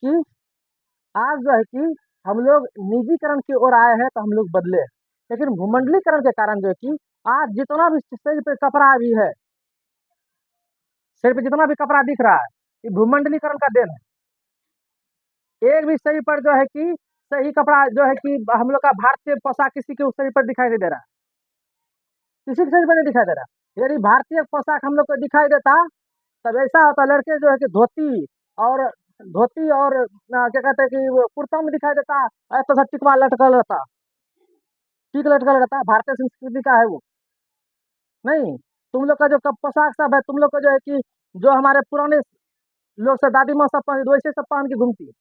कि हम लोग निजीकरण की ओर आए हैं तो हम लोग बदले, लेकिन भूमंडलीकरण के कारण जो है कि आज जितना भी शरीर पे कपड़ा भी है, शरीर पे जितना भी कपड़ा दिख रहा है, ये भूमंडलीकरण का देन है। एक भी शरीर पर जो है कि सही कपड़ा जो है कि हम लोग का भारतीय पोशाक किसी के उस शरीर पर दिखाई नहीं दे रहा, किसी के शरीर पर नहीं दिखाई दे रहा। यदि भारतीय पोशाक हम लोग को दिखाई देता तब ऐसा होता, लड़के जो है कि धोती और क्या कहते हैं कि वो कुर्ता में दिखाई देता, ऐसा सा टिकवा लटकल रहता, टिक लटकल रहता है, भारतीय संस्कृति का है वो। नहीं, तुम लोग का जो पोशाक सब है, तुम लोग का जो है कि जो हमारे पुराने लोग से दादी माँ सब पहन वैसे सब पहन के घूमती है।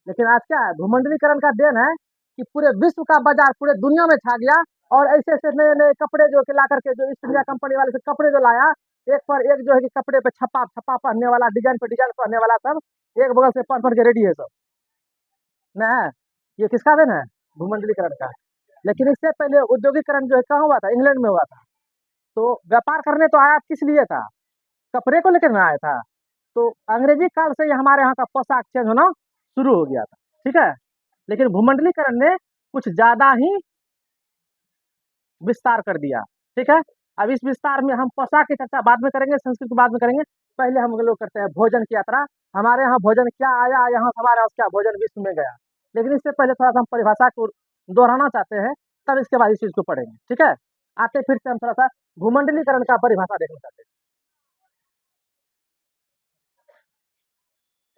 लेकिन आज क्या है? भूमंडलीकरण का देन है कि पूरे विश्व का बाजार पूरे दुनिया में छा गया, और ऐसे ऐसे नए नए कपड़े जो कि ला करके जो ईस्ट इंडिया कंपनी वाले से कपड़े जो लाया, एक पर एक जो है कि कपड़े पे छपा छपा पहनने वाला, डिजाइन पे डिजाइन पहनने वाला, सब एक बगल से पहन पहन के रेडी है सब। न है? ये किसका देन है? भूमंडलीकरण का। लेकिन इससे पहले औद्योगिकरण जो है कहाँ हुआ था? इंग्लैंड में हुआ था। तो व्यापार करने तो आया किस लिए था? कपड़े को लेकर ना आया था। तो अंग्रेजी काल से ही हमारे यहाँ का पोशाक चेंज होना शुरू हो गया था। ठीक है, लेकिन भूमंडलीकरण ने कुछ ज्यादा ही विस्तार कर दिया। ठीक है, अब इस विस्तार में हम पोशाक की चर्चा बाद में करेंगे, संस्कृत बाद में करेंगे। पहले हम लोग करते हैं भोजन की यात्रा। हमारे यहाँ भोजन क्या आया, यहाँ हमारे यहाँ क्या भोजन विश्व में गया। लेकिन इससे पहले थोड़ा सा हम परिभाषा को दोहराना चाहते हैं, तब इसके बाद इस चीज को पढ़ेंगे। ठीक है, आते फिर से हम थोड़ा सा भूमंडलीकरण का परिभाषा देखना चाहते हैं।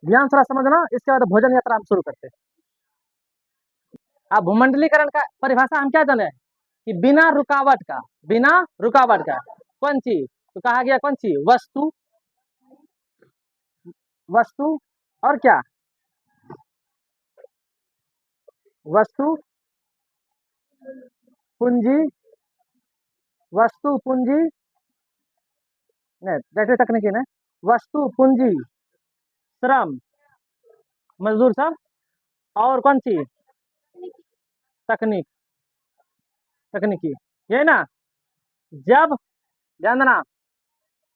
ध्यान थोड़ा समझना, इसके बाद भोजन यात्रा हम शुरू करते हैं। अब भूमंडलीकरण का परिभाषा हम क्या जाने कि बिना रुकावट का, बिना रुकावट का कौन चीज? तो कहा गया कौन चीज? वस्तु, वस्तु और क्या? वस्तु, पूंजी, वस्तु पूंजी, नहीं जैसे तकनीकी ना, वस्तु पूंजी श्रम मजदूर सब, और कौन चीज? तकनीक, तकनीकी, ये ना। जब ध्यान देना,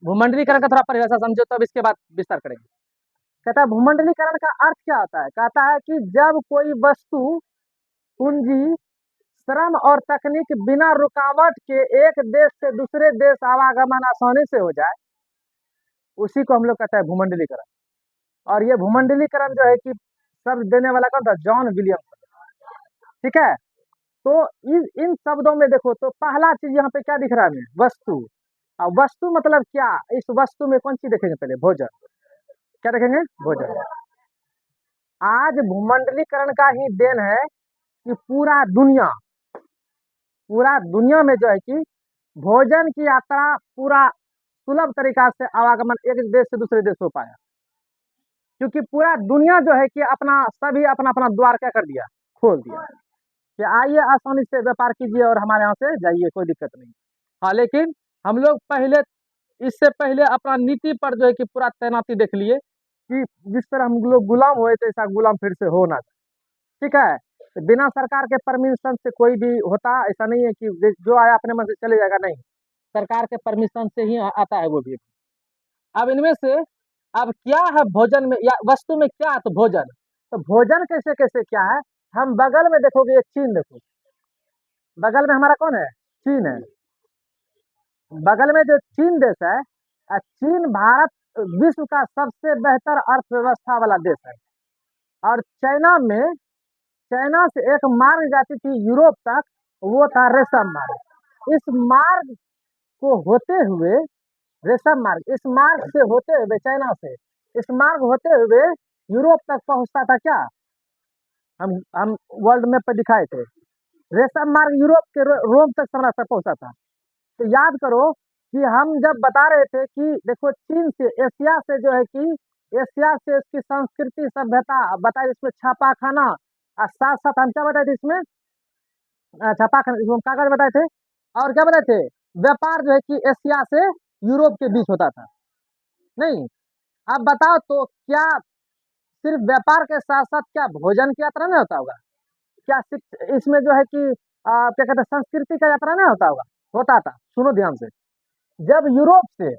भूमंडलीकरण का थोड़ा परिभाषा समझो तब इसके बाद विस्तार करेंगे। कहता है भूमंडलीकरण का अर्थ क्या होता है? कहता है कि जब कोई वस्तु, पूंजी, श्रम और तकनीक बिना रुकावट के एक देश से दूसरे देश आवागमन आसानी से हो जाए, उसी को हम लोग कहते हैं भूमंडलीकरण। और ये भूमंडलीकरण जो है कि शब्द देने वाला कौन था? John Williams. ठीक है, तो इन शब्दों में देखो तो पहला चीज यहाँ पे क्या दिख रहा है हमें? वस्तु। अब वस्तु मतलब क्या, इस वस्तु में कौन चीज देखेंगे, पहले भोजन, क्या देखेंगे, भोजन। आज भूमंडलीकरण का ही देन है कि पूरा दुनिया में जो है कि भोजन की यात्रा पूरा सुलभ तरीका से आवागमन एक देश से दूसरे देश हो पाया, क्योंकि पूरा दुनिया जो है कि अपना सभी अपना अपना द्वार क्या कर दिया, खोल दिया कि आइए आसानी से व्यापार कीजिए और हमारे यहाँ से जाइए, कोई दिक्कत नहीं। हाँ, लेकिन हम लोग पहले, इससे पहले अपना नीति पर जो है कि पूरा तैनाती देख लिए कि जिस तरह हम लोग गुलाम हुए थे ऐसा गुलाम फिर से होना चाहिए, ठीक है। तो बिना सरकार के परमिशन से कोई भी होता, ऐसा नहीं है कि जो आया अपने मन से चले जाएगा, नहीं, सरकार के परमिशन से ही आता है वो भी। अब इनमें से अब क्या है भोजन में या वस्तु में, क्या है तो भोजन, तो भोजन कैसे कैसे क्या है, हम बगल में देखोगे, ये चीन देखो, बगल में हमारा कौन है, चीन है। बगल में जो चीन देश है, चीन भारत विश्व का सबसे बेहतर अर्थव्यवस्था वाला देश है। और चाइना से एक मार्ग जाती थी यूरोप तक, वो था रेशम मार्ग। इस मार्ग को होते हुए, रेशम मार्ग, इस मार्ग से होते हुए चाइना से इस मार्ग होते हुए यूरोप तक पहुंचता था क्या, हम वर्ल्ड मैप पे दिखाए थे, रेशम मार्ग यूरोप के रोम तक सम्राट तक पहुंचा था। तो याद करो कि हम जब बता रहे थे कि देखो चीन से, एशिया से जो है कि एशिया से इसकी संस्कृति सभ्यता बताए, इसमें छापा खाना, और साथ साथ हम क्या बताए थे इसमें, छापा खाना, इसमें कागज बताए थे, और क्या बताए थे, व्यापार जो है कि एशिया से यूरोप के बीच होता था। नहीं, अब बताओ तो क्या सिर्फ व्यापार के साथ साथ क्या भोजन की यात्रा नहीं होता होगा, क्या इसमें जो है कि क्या कहते हैं, संस्कृति का यात्रा नहीं होता होगा, होता था। सुनो ध्यान से, जब यूरोप से,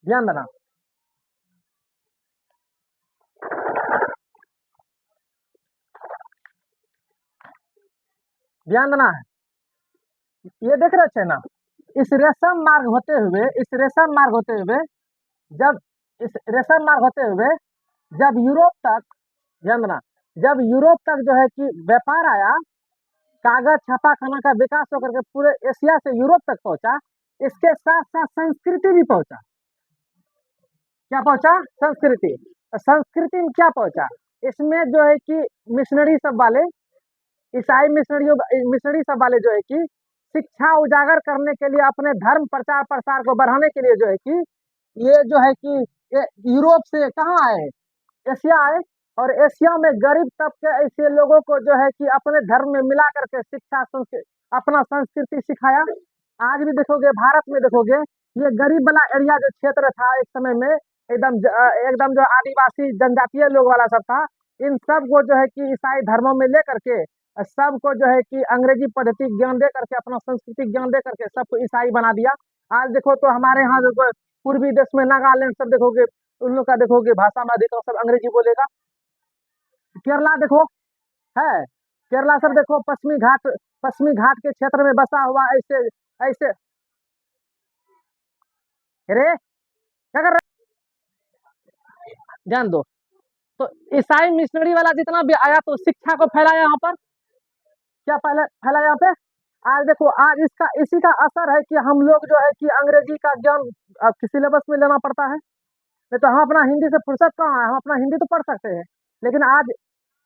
ध्यान देना, ध्यान देना है, ये देख रहे थे ना, इस रेशम मार्ग होते हुए, इस रेशम मार्ग होते हुए, जब इस रेशम मार्ग होते हुए जब यूरोप तक, ध्यान देना, जब यूरोप तक जो है कि व्यापार आया, कागज छापा खाना का विकास होकर के पूरे एशिया से यूरोप तक पहुंचा, इसके साथ साथ संस्कृति भी पहुंचा। क्या पहुंचा, संस्कृति। संस्कृति में क्या पहुंचा, इसमें जो है कि मिशनरी सब वाले, ईसाई मिशनरी सब वाले जो है कि शिक्षा उजागर करने के लिए, अपने धर्म प्रचार प्रसार को बढ़ाने के लिए जो है कि ये जो है कि यूरोप से कहाँ आए, एशिया आए, और एशिया में गरीब तबके ऐसे लोगों को जो है कि अपने धर्म में मिला करके शिक्षा अपना संस्कृति सिखाया। आज भी देखोगे भारत में देखोगे, ये गरीब वाला एरिया जो क्षेत्र था एक समय में, एकदम जो आदिवासी जनजातीय लोग वाला सब था, इन सब को जो है कि ईसाई धर्मों में लेकर के सबको जो है कि अंग्रेजी पद्धति ज्ञान दे करके, अपना संस्कृति ज्ञान दे करके सबको ईसाई बना दिया। आज देखो तो हमारे यहाँ देखो पूर्वी देश में नागालैंड सब देखोगे, उन लोग का देखोगे भाषा में अधिक सब अंग्रेजी बोलेगा। केरला देखो है, केरला सब देखो पश्चिमी घाट के क्षेत्र में बसा हुआ, ऐसे ऐसे, अरे क्या कर रहे, ध्यान दो। तो ईसाई मिशनरी वाला जितना भी आया तो शिक्षा को फैलाया यहाँ पर, क्या पहले फैलाया यहाँ पे। आज देखो, आज इसका इसी का असर है कि हम लोग जो है कि अंग्रेजी का ज्ञान अब सिलेबस में लेना पड़ता है, नहीं तो हम अपना हिंदी से फुर्सत कहाँ है, हम अपना हिंदी तो पढ़ सकते हैं, लेकिन आज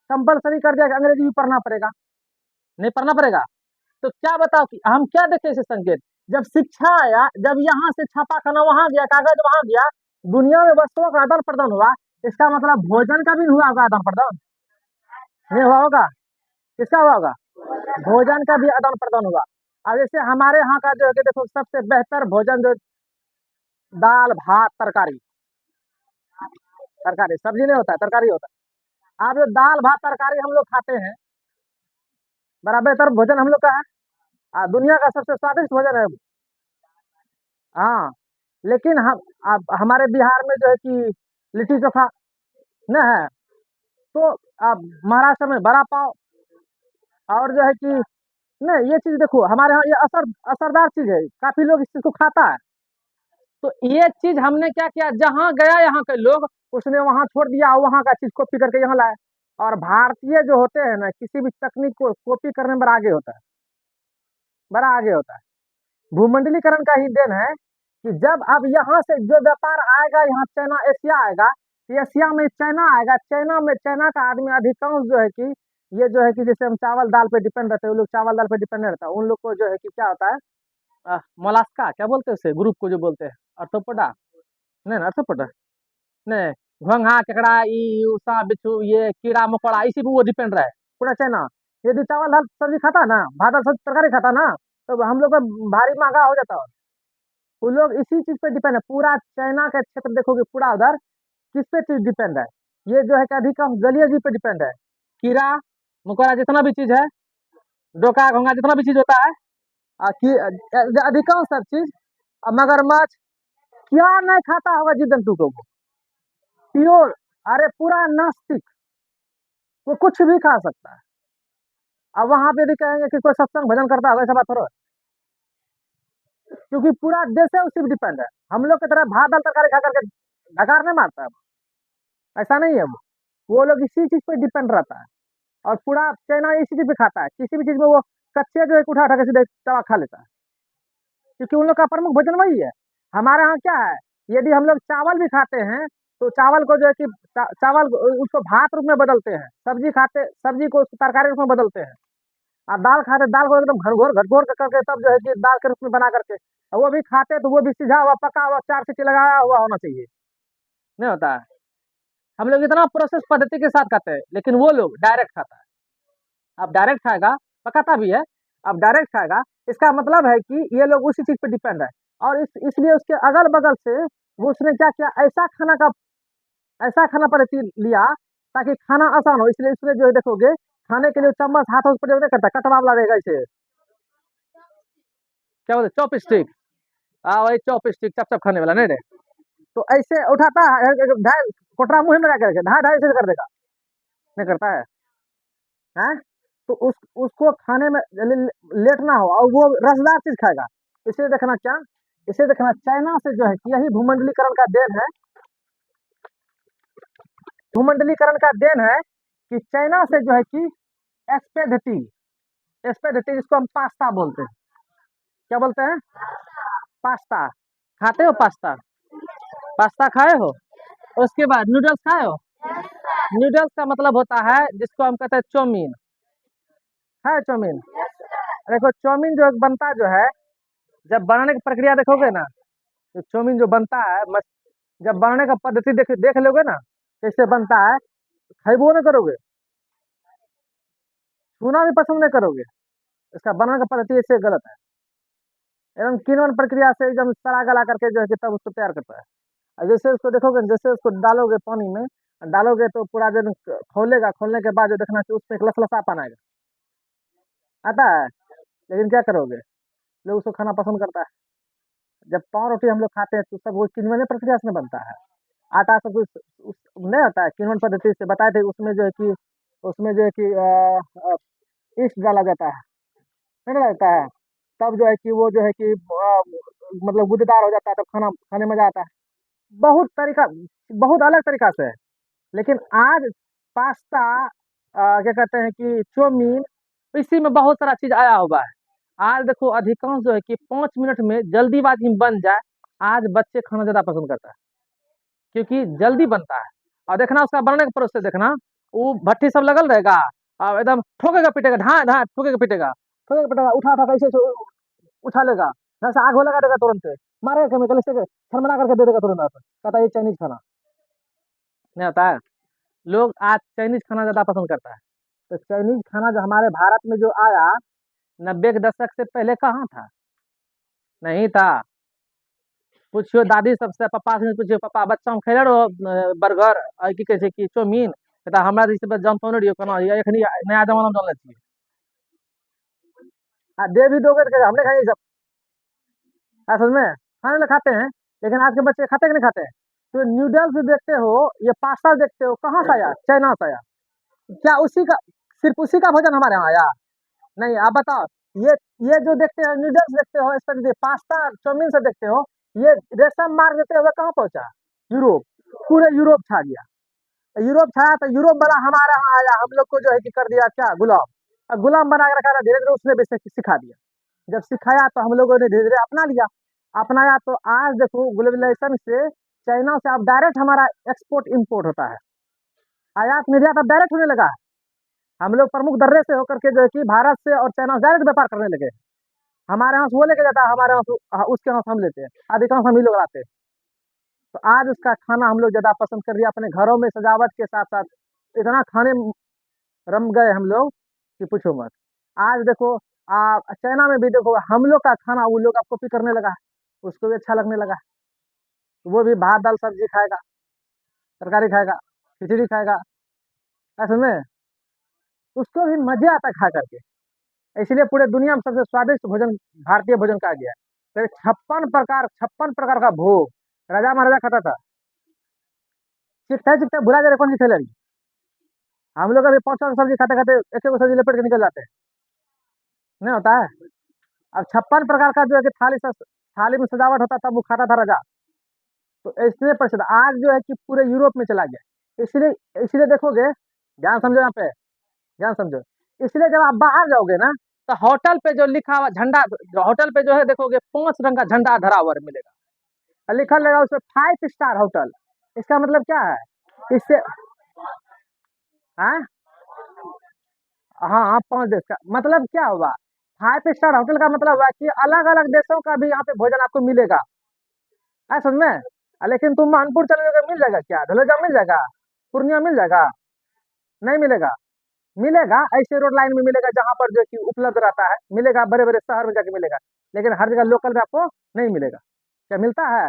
कंपलसरी कर दिया कि अंग्रेजी भी पढ़ना पड़ेगा, नहीं पढ़ना पड़ेगा। तो क्या बताओ कि हम क्या देखे इसे संकेत, जब शिक्षा आया, जब यहाँ से छापा खाना वहां गया, कागज वहां गया, दुनिया में वस्तुओं का आदान प्रदान हुआ, इसका मतलब भोजन का भी हुआ होगा आदान प्रदान, नहीं हुआ होगा, किसका हुआ होगा, भोजन का भी आदान प्रदान हुआ। अब जैसे हमारे यहाँ का जो है कि देखो सबसे बेहतर भोजन जो दाल भात तरकारी, तरकारी सब्जी नहीं होता है, तरकारी होता है। अब जो दाल भात तरकारी हम लोग खाते हैं, बड़ा बेहतर भोजन हम लोग का है, दुनिया का सबसे स्वादिष्ट भोजन है। हाँ, लेकिन हम अब हमारे बिहार में जो है कि लिट्टी चोखा न है, तो अब महाराष्ट्र में बड़ा पाव, और जो है कि नहीं, ये चीज देखो हमारे यहाँ ये असरदार चीज है, काफी लोग इस चीज को खाता है। तो ये चीज हमने क्या किया, जहाँ गया यहाँ के लोग, उसने वहां छोड़ दिया, वहां का चीज कॉपी करके यहाँ लाए। और भारतीय जो होते हैं ना, किसी भी तकनीक को कॉपी करने में बड़ा आगे होता है, बड़ा आगे होता है। भूमंडलीकरण का ही देन है कि जब अब यहाँ से जो व्यापार आएगा, यहाँ चाइना एशिया आएगा, तो एशिया में चाइना आएगा, चाइना में चाइना का आदमी अधिकांश जो है कि ये जो है कि जैसे हम चावल दाल पे डिपेंड रहते हैं, वो लोग चावल दाल पे डिपेंड नहीं रहता, उन लोग को जो है कि क्या होता है, मोलास्का क्या बोलते हैं उसे, ग्रुप को जो बोलते हैं, अर्थोपोडा, नहीं ना अर्थोपोडा, नहीं, घोंघा केकड़ा उषा बिच्छू, ये कीड़ा मकोड़ा, इसी पे वो डिपेंड रहे पूरा चाइना। यदि चावल दाल सब्जी खाता ना, भात दाल सब्जी तरकारी खाता ना, तो हम लोग का भारी महंगा हो जाता है। वो लोग इसी चीज पे डिपेंड है, पूरा चाइना का क्षेत्र देखोगे पूरा उधर किस पे चीज डिपेंड है, ये जो है कि अधिकांश जलीय जीव पे डिपेंड है। कीड़ा मकोड़ा जितना भी चीज है, डोका घोंघा जितना भी चीज होता है, अधिकांश सब चीज, मगरमच्छ, क्या नहीं खाता होगा जीव जंतु को वो, प्योर, अरे पूरा नास्तिक, वो कुछ भी खा सकता है। अब वहां पे भी कहेंगे कि कोई सत्संग भजन करता होगा, ऐसा बात थोड़ा है। क्योंकि पूरा देश है उसी पे डिपेंड है, हम लोग की तरह भात दाल तरकारी खा करके ढकार नहीं मारता है, ऐसा नहीं है वो लोग इसी चीज पे डिपेंड रहता है। और पूरा चाइना इसी चीज पे खाता है, किसी भी चीज में वो कच्चे जो है उठा उठा के सीधे चबा खा लेता है, क्योंकि उन लोग का प्रमुख भोजन वही है। हमारे यहाँ क्या है, यदि हम लोग चावल भी खाते हैं, तो चावल को जो है कि चावल उसको भात रूप में बदलते हैं, सब्जी खाते सब्जी को उसको तरकारी रूप में बदलते हैं, और दाल खाते दाल को एकदम घनघोर घटघोर करके तब जो है कि दाल के रूप में बना करके, और वो भी खाते तो वो भी सीधा हुआ पका हुआ 4 सीटी लगाया हुआ होना चाहिए, नहीं होता है। हम लोग इतना प्रोसेस पद्धति के साथ खाते हैं, लेकिन वो लोग डायरेक्ट खाता है। अब डायरेक्ट खाएगा, पकाता भी है, अब डायरेक्ट खाएगा, इसका मतलब है कि ये लोग उसी चीज पे डिपेंड है। और इसलिए उसके अगल बगल से वो उसने क्या किया, ऐसा खाना पद्धति लिया ताकि खाना आसान हो, इसलिए इसलिए जो है देखोगे खाने के लिए चम्मच हाथ उस पर नहीं करता, कटवा वाला रहेगा इसे, क्या बोलते चॉप स्टिक, हाँ वही चॉप स्टिक, चप चप खाने वाला नहीं रे, तो ऐसे उठाता है, ढाई कोटरा मुंह में लगा करके ढाई ढाई से कर देगा, नहीं करता है, हैं? तो उसको खाने में लेट ना हो, और वो रसदार चीज खाएगा। इसे देखना क्या, इसे देखना चाइना से जो है कि यही भूमंडलीकरण का देन है, भूमंडलीकरण का देन है कि चाइना से जो है कि एस्पेगेटी, एस्पेगेटी जिसको हम पास्ता बोलते हैं, क्या बोलते हैं, पास्ता, खाते हो पास्ता, पास्ता खाए हो, उसके बाद नूडल्स खाए हो, नूडल्स का मतलब होता है जिसको हम कहते हैं चाउमीन, है चाउमीन, देखो चाउमीन जो बनता जो है, जब बनाने की प्रक्रिया देखोगे ना, तो चाउमीन जो बनता है जब बनाने का पद्धति देख लोगे ना कैसे बनता है, खाइबो नहीं करोगे, छूना भी पसंद नहीं करोगे, इसका बनाने का पद्धति ऐसे गलत है, एकदम किण्वन प्रक्रिया से एकदम सड़ा गला करके जो है कि तब उसको तैयार करता है। और जैसे उसको देखोगे, जैसे उसको डालोगे पानी में, डालोगे तो पूरा दिन खोलेगा, खोलने के बाद जो देखना कि उसमें एक लसलसापन आएगा, आता है, लेकिन क्या करोगे, लोग उसको खाना पसंद करता है। जब पाव रोटी हम लोग खाते हैं तो सब वो किण्वन प्रक्रिया से बनता है, आटा सब कुछ नहीं होता है, किण्वन पद्धति से बताए थे, उसमें जो है कि ईस्ट डाला जाता है, नहीं डाला जाता है, तब जो है कि वो जो है कि मतलब गुदेदार हो जाता है, तब खाना खाने में मजा आता है। बहुत तरीका, बहुत अलग तरीका से है। लेकिन आज पास्ता, क्या कहते हैं कि चाउमीन, इसी में बहुत सारा चीज आया हुआ है। आज देखो अधिकांश जो है कि 5 मिनट में जल्दीबाजी में बन जाए, आज बच्चे खाना ज्यादा पसंद करता है, क्योंकि जल्दी बनता है। और देखना उसका बनने का प्रोसेस देखना, वो भट्टी सब लगल रहेगा, और एकदम ठोकेगा पीटेगा, ढा ढा ठोकेगा पीटेगा, ठोकेगा पीटेगा, उठा उठा कैसे उठा लेगा, जैसे आग लगा देगा तुरंत, मारेगा केमिकल से शर्मना करके दे देगा तुरंत, कहता है ये चाइनीज खाना, नहीं होता है। लोग आज चाइनीज खाना ज्यादा पसंद करता है। तो चाइनीज खाना जो हमारे भारत में जो आया 90 के दशक से पहले कहाँ था, नहीं था। पूछियो दादी सबसे, पापा से पूछियो, पापा बच्चा हम खेले रहो बर्गर की कहै छै कि चाउमीन, कहता हमरा दिस जानतो नहीं रहियो केना ये एखनी नया जमाना में जानले छियै, आ दे भी दोगे तो कहेगा, हमने खाई सब, समझ में, खाने में खाते हैं, लेकिन आज के बच्चे खाते कि नहीं खाते हैं। तो नूडल्स देखते हो, ये पास्ता देखते हो, कहाँ से आया, चाइना से आया, क्या उसी का, सिर्फ उसी का भोजन हमारे यहाँ आया, नहीं। आप बताओ, ये जो देखते हो नूडल्स देखते हो, इस पर पास्ता चाउमीन से देखते हो, ये रेशम मार देते हुए कहाँ पहुंचा, यूरोप, पूरे यूरोप छा गया, यूरोप छाया तो यूरोप वाला हमारे यहाँ आया, हम लोग को जो है कि कर दिया क्या, गुलाम, और गुलाम बना के रखा था, धीरे धीरे उसने भी सिखा दिया, जब सिखाया तो हम लोगों ने धीरे धीरे अपना लिया। अपनाया, तो आज देखो ग्लोबलाइजेशन से चाइना से अब डायरेक्ट हमारा एक्सपोर्ट इंपोर्ट होता है, आयात निर्यात अब डायरेक्ट होने लगा है। हम लोग प्रमुख दर्रे से होकर के जो है कि भारत से और चाइना से डायरेक्ट व्यापार करने लगे। हमारे यहाँ से वो लेके जाता है, हमारे यहाँ से उसके यहाँ से हम लेते हैं, अधिकांश हम ही लोग लाते हैं। तो आज उसका खाना हम लोग ज़्यादा पसंद कर रहे हैं, अपने घरों में सजावट के साथ साथ इतना खाने में रम गए हम लोग कि पूछो मत। आज देखो चाइना में भी देखो हम लोग का खाना वो लोग अब कॉपी करने लगा है, उसको भी अच्छा लगने लगा है। वो भी भात दाल सब्जी खाएगा, तरकारी खाएगा, खिचड़ी खाएगा, ऐसे में उसको भी मजे आता है खा करके। इसलिए पूरे दुनिया में सबसे स्वादिष्ट भोजन भारतीय भोजन कहा गया है। फिर 56 प्रकार का भोग राजा महाराजा खाता था। चिकता चिकता भुला जा रहे कौन सी खेल रही। हम लोग अभी 5 सब्जी खाते खाते एक एक सब्जी लपेट के निकल जाते हैं, नहीं होता है। अब 56 प्रकार का जो है कि थाली में सजावट होता तब वो खाता था राजा। तो इसलिए प्रसिद्ध आज जो है कि पूरे यूरोप में चला गया। इसलिए इसलिए देखोगे, ध्यान समझो यहाँ पे, ध्यान समझो। इसलिए जब आप बाहर जाओगे ना, तो होटल पे जो लिखा हुआ झंडा, होटल पे जो है देखोगे 5 रंग का झंडा धरा हुआ मिलेगा, और लिखा लगा उसमें 5 स्टार होटल। इसका मतलब क्या है? इससे हाँ हाँ, 5 देश का मतलब क्या हुआ? 5 स्टार होटल का मतलब हुआ कि अलग अलग देशों का भी यहाँ पे भोजन आपको मिलेगा, है समझ में। लेकिन तुम मानपुर चले जाओगे, मिल जाएगा क्या? ढोलेजा मिल जाएगा? पूर्णिया मिल जाएगा? नहीं मिलेगा। मिलेगा ऐसे रोड लाइन में मिलेगा जहां पर जो कि उपलब्ध रहता है, मिलेगा बड़े बड़े शहर में जाके मिलेगा, लेकिन हर जगह लोकल में आपको नहीं मिलेगा। क्या मिलता है?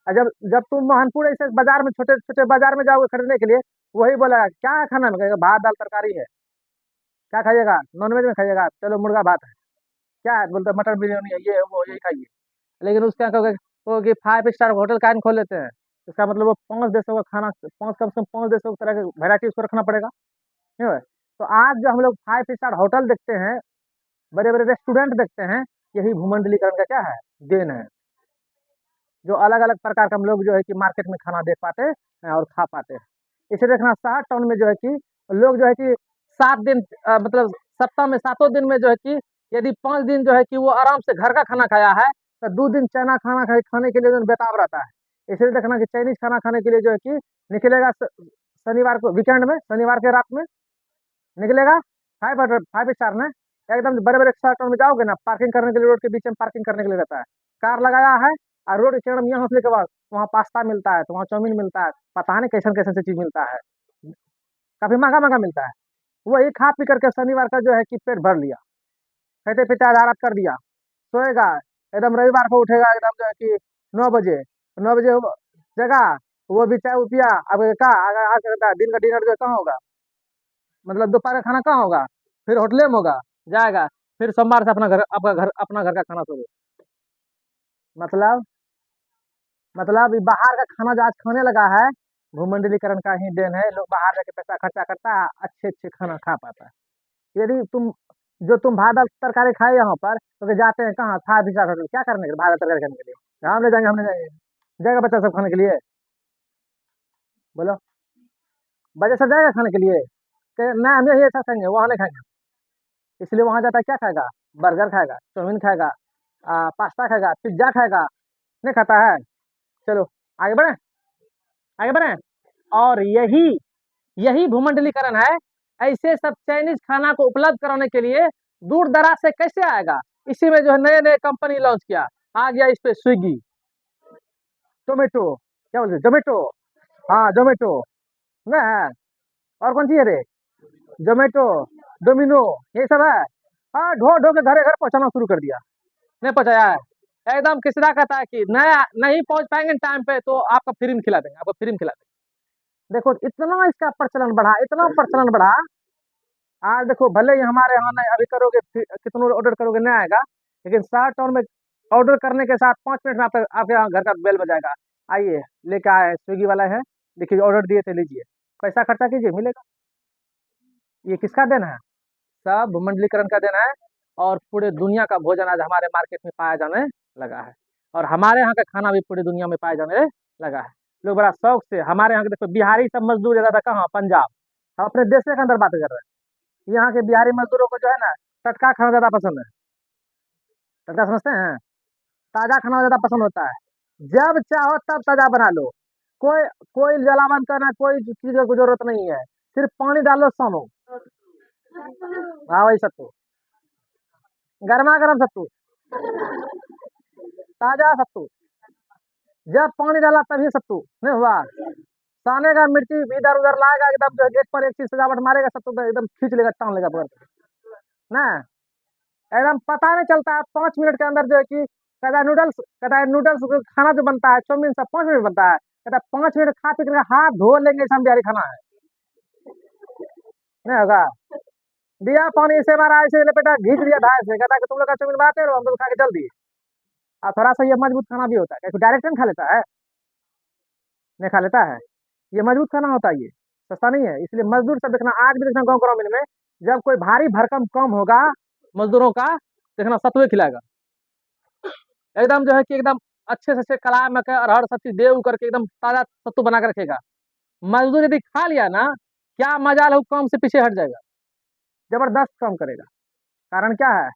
और जब जब तुम महानपुर ऐसे बाजार में, छोटे छोटे बाजार में जाओगे खरीदने के लिए, वही बोलेगा क्या है खाना में, कहेगा भात दाल तरकारी है। क्या खाइएगा? नॉनवेज में खाइएगा? चलो मुर्गा भात है। क्या है? बोलते मटन बिरयानी है, ये है वो, यही खाइए। लेकिन उसके यहाँ कहोगे वो कि 5 स्टार होटल का खोल लेते हैं, इसका मतलब वो 5 देशों का खाना, पाँच कम से कम 5 देशों की तरह की वेराइटी उसको रखना पड़ेगा, नहीं है? तो आज जो हम लोग 5 स्टार होटल देखते हैं, बड़े बड़े रेस्टोरेंट देखते हैं, यही भूमंडलीकरण का क्या है? देन है। जो अलग अलग प्रकार का हम लोग जो है कि मार्केट में खाना देख पाते हैं और खा पाते हैं। इसे देखना, शहर टाउन में जो है कि लोग जो है कि 7 दिन मतलब सप्ताह में 7 दिन में जो है कि यदि 5 दिन जो है कि वो आराम से घर का खाना खाया है, तो 2 दिन चाइना खाना खाने के लिए जो बेताब रहता है। इसलिए देखना कि चाइनीज खाना खाने के लिए जो है कि निकलेगा शनिवार को, वीकेंड में, शनिवार के रात में निकलेगा। 5 स्टार में एकदम बड़े बड़े शहर में जाओगे ना, पार्किंग करने के लिए रोड के बीच में पार्किंग करने के लिए रहता है, कार लगाया है, और रोड के किनारे में यहाँ हंसने के बाद वहाँ पास्ता मिलता है, तो वहाँ चाउमीन मिलता है, पता नहीं कैसे कैसे से चीज मिलता है, काफी महंगा महंगा मिलता है। वही खा पी करके शनिवार का जो है कि पेट भर लिया, खाते पीते आधा रात कर दिया, सोएगा, एकदम रविवार को उठेगा एकदम जो है कि 9 बजे, 9 बजे जगह, वो भी चाय पिया। अब क्या आज दिन का डिनर जो है कहाँ होगा, मतलब दोपहर का खाना कहाँ होगा? फिर होटले में होगा, जाएगा, फिर सोमवार से अपना घर का खाना शुरू। मतलब मतलब ये बाहर का खाना जो आज खाने लगा है, भूमंडलीकरण का ही देन है। लोग बाहर जाके पैसा खर्चा करता है, अच्छे अच्छे खाना खा पाता है। यदि तुम भात दाल तरकारी खाए यहाँ पर, तो के जाते हैं कहाँ? 5 स्टार होटल, क्या करने के लिए? भात दाल तरकारी खाने के लिए हम ले जाएंगे, हम ले जाएंगे, जाएगा बच्चा सब खाने के लिए? बोलो, बच्चा सब जाएगा खाने के लिए? नहीं, हम यही अच्छा खाएंगे, वहाँ नहीं खाएंगे। इसलिए वहां जाता है, क्या खाएगा? बर्गर खाएगा, चाउमीन खाएगा, पास्ता खाएगा, पिज्जा खाएगा, नहीं खाता है? चलो आगे बढ़े, आगे बढ़े। और यही यही भूमंडलीकरण है। ऐसे सब चाइनीज खाना को उपलब्ध कराने के लिए दूर दराज से कैसे आएगा? इसी में जो है नए नए कंपनी लॉन्च किया, आ गया इस पे स्विगी, जोमेटो, क्या बोलते, जोमेटो, हाँ जोमेटो ना है, और कौन सी है रे? जोमेटो, डोमिनो, ये सब है। हाँ, ढो ढो के घरे घर पहुंचाना शुरू कर दिया, नहीं पहुंचाया है? एकदम किसरा कहता है कि नया नहीं पहुंच पाएंगे टाइम पे, तो आपका फ्री में खिला देंगे, आपको फ्री में खिला देंगे। देखो इतना इसका प्रचलन बढ़ा, इतना प्रचलन बढ़ा। आज देखो भले ही हमारे यहाँ नहीं, अभी करोगे कितना ऑर्डर करोगे नहीं आएगा, लेकिन शहर टाउन में ऑर्डर करने के साथ 5 मिनट में आपके यहाँ घर का बेल बजाएगा, आइए लेके आए स्विगी वाला है, देखिए ऑर्डर दिए थे, लीजिए, पैसा खर्चा कीजिए, मिलेगा। ये किसका देन है? सब भूमंडलीकरण का देन है। और पूरे दुनिया का भोजन आज हमारे मार्केट में पाया जाने लगा है, और हमारे यहाँ का खाना भी पूरी दुनिया में पाया जाने लगा है। लोग बड़ा शौक से, हमारे यहाँ के देखो बिहारी सब मजदूर ज्यादा था कहाँ? पंजाब। हम अपने देश के अंदर बात कर रहे हैं, यहाँ के बिहारी मजदूरों को जो है ना टटका खाना ज्यादा पसंद है। टटका समझते हैं? ताजा खाना ज्यादा पसंद होता है। जब चाहो तब ताजा बना लो। कोई कोई जलावन करना, कोई चीज की जरूरत नहीं है। सिर्फ पानी डालो, सानो। हाँ वही सत्तू, गर्मा गर्म सत्तू, ताजा सत्तू। जब पानी डाला तभी सत्तू नहीं हुआ। सानेगा, मिर्ची इधर उधर लाएगा, एकदम जो है एक पर एक चीज सजावट मारेगा, सत्तू पे एकदम खींच लेगा, टांग लेगा पकड़ के। ना एकदम पता नहीं चलता है, 5 मिनट के अंदर जो है कि कहता है नूडल्स खाना जो बनता है, चाउमीन सब 5 मिनट बनता है। कहता है 5 मिनट खा पी कर हाथ धो लेंगे, ऐसा बिहारी खाना है। नहीं होगा। दिया पानी इसे मारा, इसे लपेटा, घींच लिया धाए से, कहता है कि तुम लोग का चाउमीन बनाते रहो, हम लोग खा के चल दिए। और थोड़ा सा ये मजबूत खाना भी होता है, डायरेक्ट नहीं खा लेता है, नहीं खा लेता है। ये मजबूत खाना होता है, ये सस्ता नहीं है। इसलिए मजदूर सब देखना, आज भी देखना गाँव ग्रामीण में, जब कोई भारी भरकम काम होगा मजदूरों का, देखना सतुए खिलाएगा। एकदम जो है कि एकदम अच्छे से कलाय में अरहर सब चीज दे करके एकदम ताजा सत्तू बना के रखेगा। मजदूर यदि खा लिया ना, क्या मजा लो, काम से पीछे हट जाएगा, जबरदस्त काम करेगा। कारण क्या है?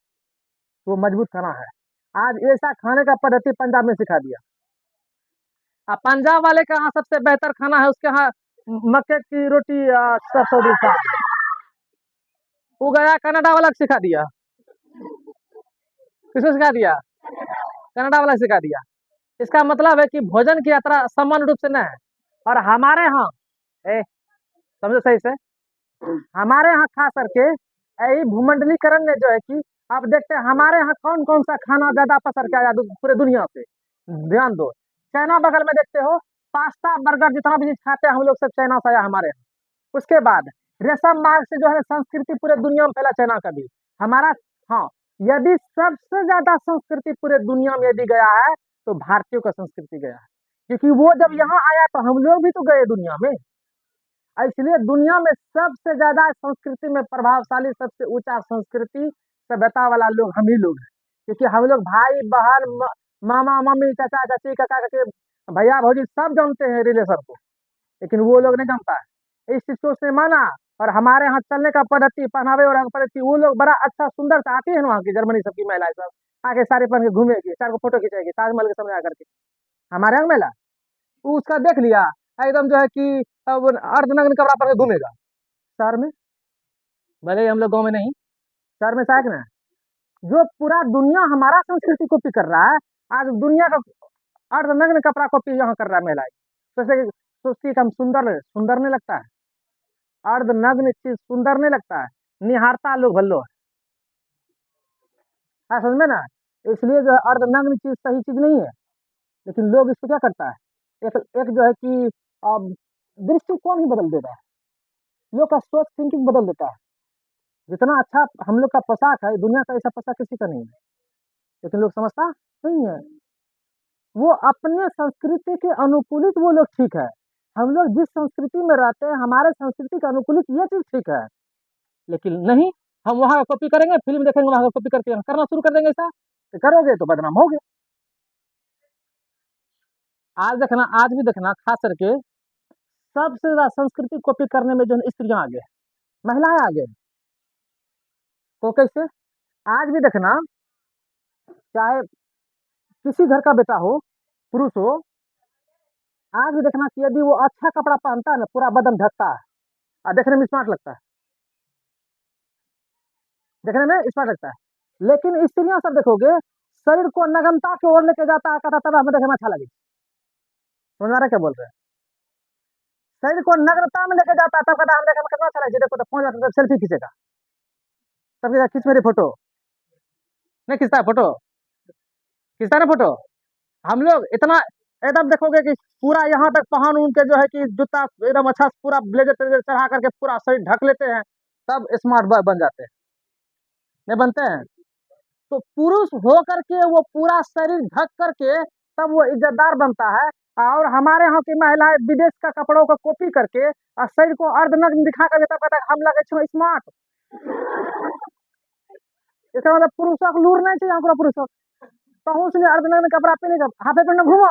वो मजबूत खाना है। आज ऐसा खाने का पद्धति पंजाब में सिखा दिया। अब पंजाब वाले के यहाँ सबसे बेहतर खाना है, उसके यहाँ मक्के की रोटी, सरसों का साग। वो गया कनाडा वाला सिखा दिया। किसको सिखा दिया? कनाडा वाला सिखा दिया। इसका मतलब है कि भोजन की यात्रा समान रूप से न है। और हमारे यहाँ, समझो सही से, हमारे यहाँ खास करके यही भूमंडलीकरण ने जो है कि आप देखते हैं हमारे यहाँ कौन कौन सा खाना ज्यादा पसंद किया जाता है पूरे दुनिया से। ध्यान दो, चाइना बगल में देखते हो, पास्ता बर्गर जितना भी चीज खाते हैं हम लोग, सब चाइना से आया हमारे यहाँ। उसके बाद रेशम मार्ग से जो है संस्कृति पूरे दुनिया में फैला, चाइना का भी हमारा। हाँ, यदि सबसे ज्यादा संस्कृति पूरे दुनिया में यदि गया है तो भारतीयों का संस्कृति गया है, क्योंकि वो जब यहाँ आया तो हम लोग भी तो गए दुनिया में। इसलिए दुनिया में सबसे ज्यादा संस्कृति में प्रभावशाली, सबसे ऊंचा संस्कृति सभ्यता वाला लोग हम ही लोग हैं। क्योंकि हम लोग भाई बहन, मामा मम्मी, चाचा चाची, काका काकी, भैया भौजी सब जानते हैं रिलेशन को, लेकिन वो लोग नहीं जानता है। इस चीज को उसने माना, और हमारे यहाँ चलने का पद्धति, पहनावे और पद्धति, वो लोग बड़ा अच्छा सुंदर से आती है ना, वहाँ की जर्मनी सबकी महिलाएं सब आके साड़ी पहन के घूमेगी, 4 को फोटो खिंचाएगी ताजमहल के सामने आकर के। हमारे यहाँ महिला उसका देख लिया, एकदम जो है कि अब अर्धनग्न कपड़ा पहन के घूमेगा शहर में। भले ही हम लोग गाँव में नहीं, शहर में शायद ना, जो पूरा दुनिया हमारा संस्कृति कॉपी कर रहा है। आज दुनिया का अर्धनग्न कपड़ा कॉपी यहाँ कर रहा है महिलाएं। सोचती है कि हम सुंदर सुंदर नहीं लगता है, अर्धनग्न चीज सुंदर नहीं लगता है, निहारता लोग भल्लो है, समझ में ना। इसलिए जो है अर्धनग्न चीज सही चीज नहीं है, लेकिन लोग इसको क्या करता है, एक एक जो है कि अब दृष्टिकोण ही बदल देता है, लोग का सोच थिंकिंग बदल देता है। जितना अच्छा हम लोग का पोशाक है, दुनिया का ऐसा पोशाक किसी का नहीं है, लेकिन लोग समझता नहीं है। वो अपने संस्कृति के अनुकूलित वो लोग ठीक है। हम लोग जिस संस्कृति में रहते हैं, हमारे संस्कृति के अनुकूलित ये चीज ठीक है, लेकिन नहीं, हम वहां का कॉपी करेंगे, फिल्म देखेंगे, वहां का कॉपी करके करना शुरू कर देंगे। ऐसा तो करोगे तो बदनाम होगे। आज भी देखना, खास करके सबसे ज्यादा संस्कृति कॉपी करने में जो है स्त्रियां आगे हैं, महिलाएं आगे हैं। तो कैसे? आज भी देखना, चाहे किसी घर का बेटा हो, पुरुष हो, आज भी देखना कि यदि वो अच्छा कपड़ा पहनता है ना, पूरा बदन ढकता है और देखने में स्मार्ट लगता है, देखने में स्मार्ट लगता है। लेकिन स्त्रियां सब देखोगे, शरीर को नग्नता की ओर लेके जाता है, कहता तब हमें देखने में अच्छा लगे। समझ आ रहा है क्या बोल रहे हैं? शरीर को नग्नता में लेके जाता है, तब कहता हम देखने में कितना अच्छा लगे, देखो तो 5 मिनट सेल्फी खींचेगा, तब कहता खींच मेरी फोटो। नहीं खींचता है फोटो, खींचता है ना फोटो। हम लोग इतना एकदम देखोगे कि पूरा यहाँ तक पहन उन के जो है कि जूता एकदम अच्छा पूरा ब्लेजर ट्लेजर चढ़ा करके पूरा शरीर ढक लेते हैं, तब स्मार्ट बॉय बन जाते हैं, नहीं बनते हैं। तो पुरुष हो करके वो पूरा शरीर ढक करके तब वो इज्जतदार बनता है। और हमारे यहाँ की महिलाएं विदेश का कपड़ों को कॉपी करके और शरीर को अर्धनग्न दिखा करके तब कहता है हम लगे छो स्मार्ट। इसका मतलब पुरुषों को लूर नहीं चाहिए, पूरा पुरुषों कहूँ से अर्धनग्न कपड़ा पहने का हाथे पर न घूमो।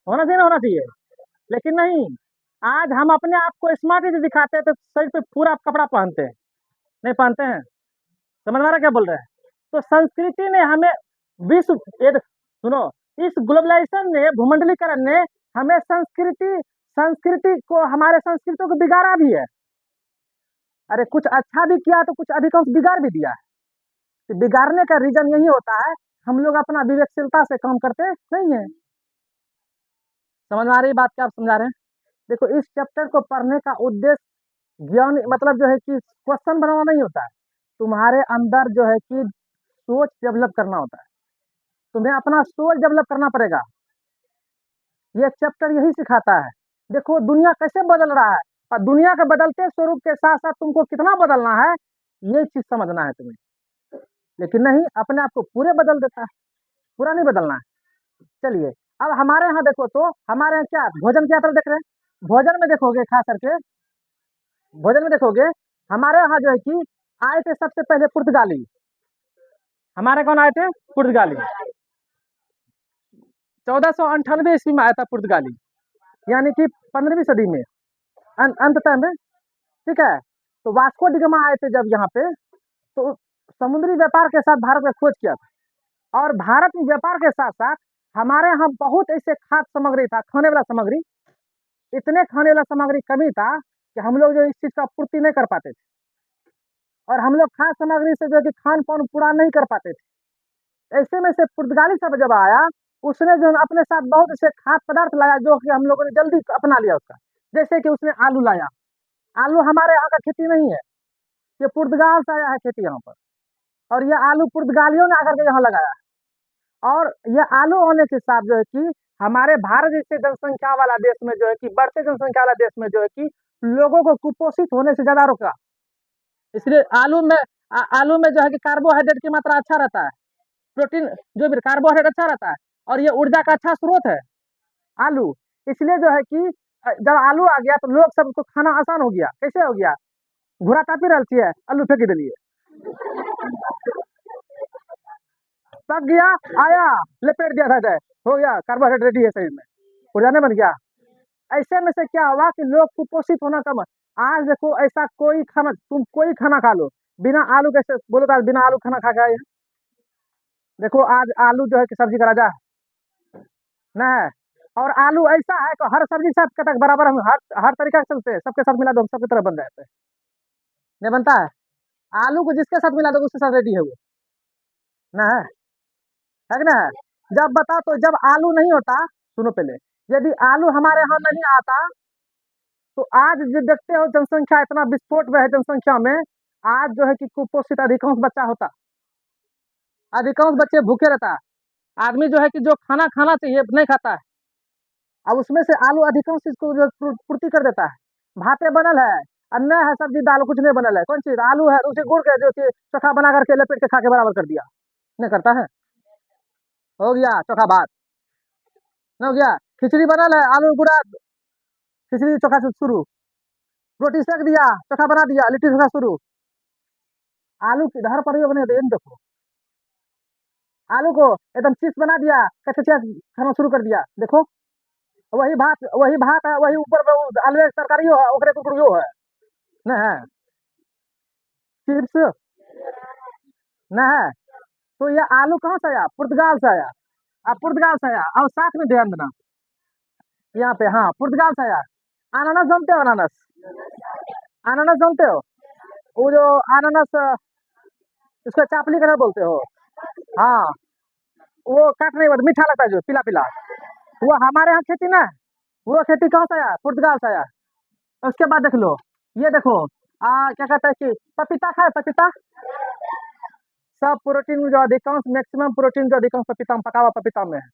होना चाहिए ना, होना चाहिए, लेकिन नहीं। आज हम अपने आप को स्मार्ट दिखाते हैं तो शरीर पे पूरा कपड़ा पहनते हैं, नहीं पहनते हैं। समझ में आ रहा क्या बोल रहे हैं? तो संस्कृति ने हमें विश्व सुनो, इस ग्लोबलाइजेशन ने, भूमंडलीकरण ने हमें संस्कृति को, हमारे संस्कृति को बिगाड़ा भी है। अरे कुछ अच्छा भी किया तो कुछ अधिकांश बिगाड़ भी दिया है। तो बिगाड़ने का रीजन यही होता है, हम लोग अपना विवेकशीलता से काम करते नहीं है। समझ में आ रही बात क्या आप समझा रहे हैं? देखो, इस चैप्टर को पढ़ने का उद्देश्य ज्ञान मतलब जो है कि क्वेश्चन बनाना नहीं होता है, तुम्हारे अंदर जो है कि सोच डेवलप करना होता है। तुम्हें अपना सोच डेवलप करना पड़ेगा। ये चैप्टर यही सिखाता है। देखो दुनिया कैसे बदल रहा है, और दुनिया के बदलते स्वरूप के साथ साथ तुमको कितना बदलना है, ये चीज समझना है तुम्हें। लेकिन नहीं, अपने आप को पूरे बदल देता है, पूरा नहीं बदलना है। चलिए, अब हमारे यहाँ देखो, तो हमारे यहाँ क्या भोजन की यात्रा देख रहे हैं। भोजन में देखोगे, खास करके भोजन में देखोगे, हमारे यहाँ जो है कि आए थे सबसे पहले पुर्तगाली। हमारे कौन आए थे? पुर्तगाली। 1498 ईस्वी में आया था पुर्तगाली, यानी कि 15वीं सदी में, अंततः में। ठीक है, तो वास्को डिगामा आए थे जब यहाँ पे, तो समुद्री व्यापार के साथ भारत का खोज किया था। और भारत में व्यापार के साथ साथ हमारे यहाँ बहुत ऐसे खाद्य सामग्री था, खाने वाला सामग्री, इतने खाने वाला सामग्री कमी था कि हम लोग जो इस चीज का पूर्ति नहीं कर पाते थे, और हम लोग खाद्य सामग्री से जो है कि खान पान पूरा नहीं कर पाते थे। ऐसे में से पुर्तगाली सब जब आया, उसने जो अपने साथ बहुत ऐसे खाद्य पदार्थ लाया जो कि हम लोगों ने जल्दी अपना लिया उसका। जैसे कि उसने आलू लाया। आलू हमारे यहाँ का खेती नहीं है, ये पुर्तगाल से आया है खेती यहाँ पर, और ये आलू पुर्तगालियों ने आकर के यहाँ लगाया है। और ये आलू होने के साथ जो है कि हमारे भारत जैसे जनसंख्या वाला देश में जो है कि, बढ़ते जनसंख्या वाला देश में जो है कि लोगों को कुपोषित होने से ज्यादा रोका। इसलिए आलू में जो है कि कार्बोहाइड्रेट की मात्रा अच्छा रहता है, प्रोटीन जो भी कार्बोहाइड्रेट अच्छा रहता है, और ये ऊर्जा का अच्छा स्रोत है आलू। इसलिए जो है कि जब आलू आ गया तो लोग सबको खाना आसान हो गया। कैसे हो गया? घोड़ा तापी रहती है, आलू फेंक दिलिए, पक गया, आया, लपेट दिया था, जाए हो गया, कार्बोहाइड्रेट रेडी है शरीर में, ऊर्जा नहीं बन गया। ऐसे में से क्या हुआ कि लोग कुपोषित होना कम। आज देखो, ऐसा कोई खाना, तुम कोई खाना खा लो बिना आलू, कैसे बोलो तो बिना आलू खाना खा के आए। देखो आज आलू जो है कि सब्जी का राजा है ना है। और आलू ऐसा है कि हर सब्जी के साथ कटक बराबर, हम हर तरीका से चलते हैं, सबके साथ मिला दो हम सबकी तरह बन जाते हैं, नहीं बनता है। आलू को जिसके साथ मिला दो उसके साथ रेडी है वो, ना है कि ना है? जब बता, तो जब आलू नहीं होता, सुनो पहले, यदि आलू हमारे यहाँ नहीं आता, तो आज जो देखते हो जनसंख्या इतना विस्फोट में है जनसंख्या में, आज जो है कि कुपोषित अधिकांश बच्चा होता, अधिकांश बच्चे भूखे रहता है। आदमी जो है कि जो खाना खाना चाहिए नहीं खाता है। अब उसमें से आलू अधिकांश चीज को जो पूर्ति कर देता है। भाते बनल है, अन्न है, सब्जी दाल कुछ नहीं बनल है, कौन चीज आलू है, तो उसे गुड़ के जो कि चोखा बना करके लपेट के खा के बराबर कर दिया, नहीं करता है। हो गया चोखा भात, नहीं हो गया। खिचड़ी बनल है, आलू गुड़ा, खिचड़ी चोखा से शुरू, रोटी सेक दिया, चोखा बना दिया, लिट्टी चोखा शुरू। आलू किधर प्रयोग नहीं होते, देखो आलू को एकदम चीज बना दिया, कचकचिया खाना शुरू कर दिया, देखो वही भात है, वही ऊपर में आलू के तरकारी है, ओकरे कुकड़ियो है, न है चिप्स, न है। तो ये आलू कहाँ से आया? पुर्तगाल से आया। अब पुर्तगाल से आया, और साथ में ध्यान देना यहाँ पे, हाँ पुर्तगाल से आया। अनानास जानते हो? अनानास, अनानास जानते हो? वो जो अनानास, उसको चापली कलर बोलते हो, हाँ, वो काटने के बाद मीठा लगता है जो पीला पीला, वो हमारे यहाँ खेती ना है। वो खेती कहाँ से आया? पुर्तगाल से आया। उसके बाद देख लो, ये देखो, क्या कहता है कि पपीता खाए, पपीता, सब प्रोटीन जो अधिकांश, मैक्सिमम प्रोटीन जो अधिकांश पपीता में, पका हुआ पपीता में है।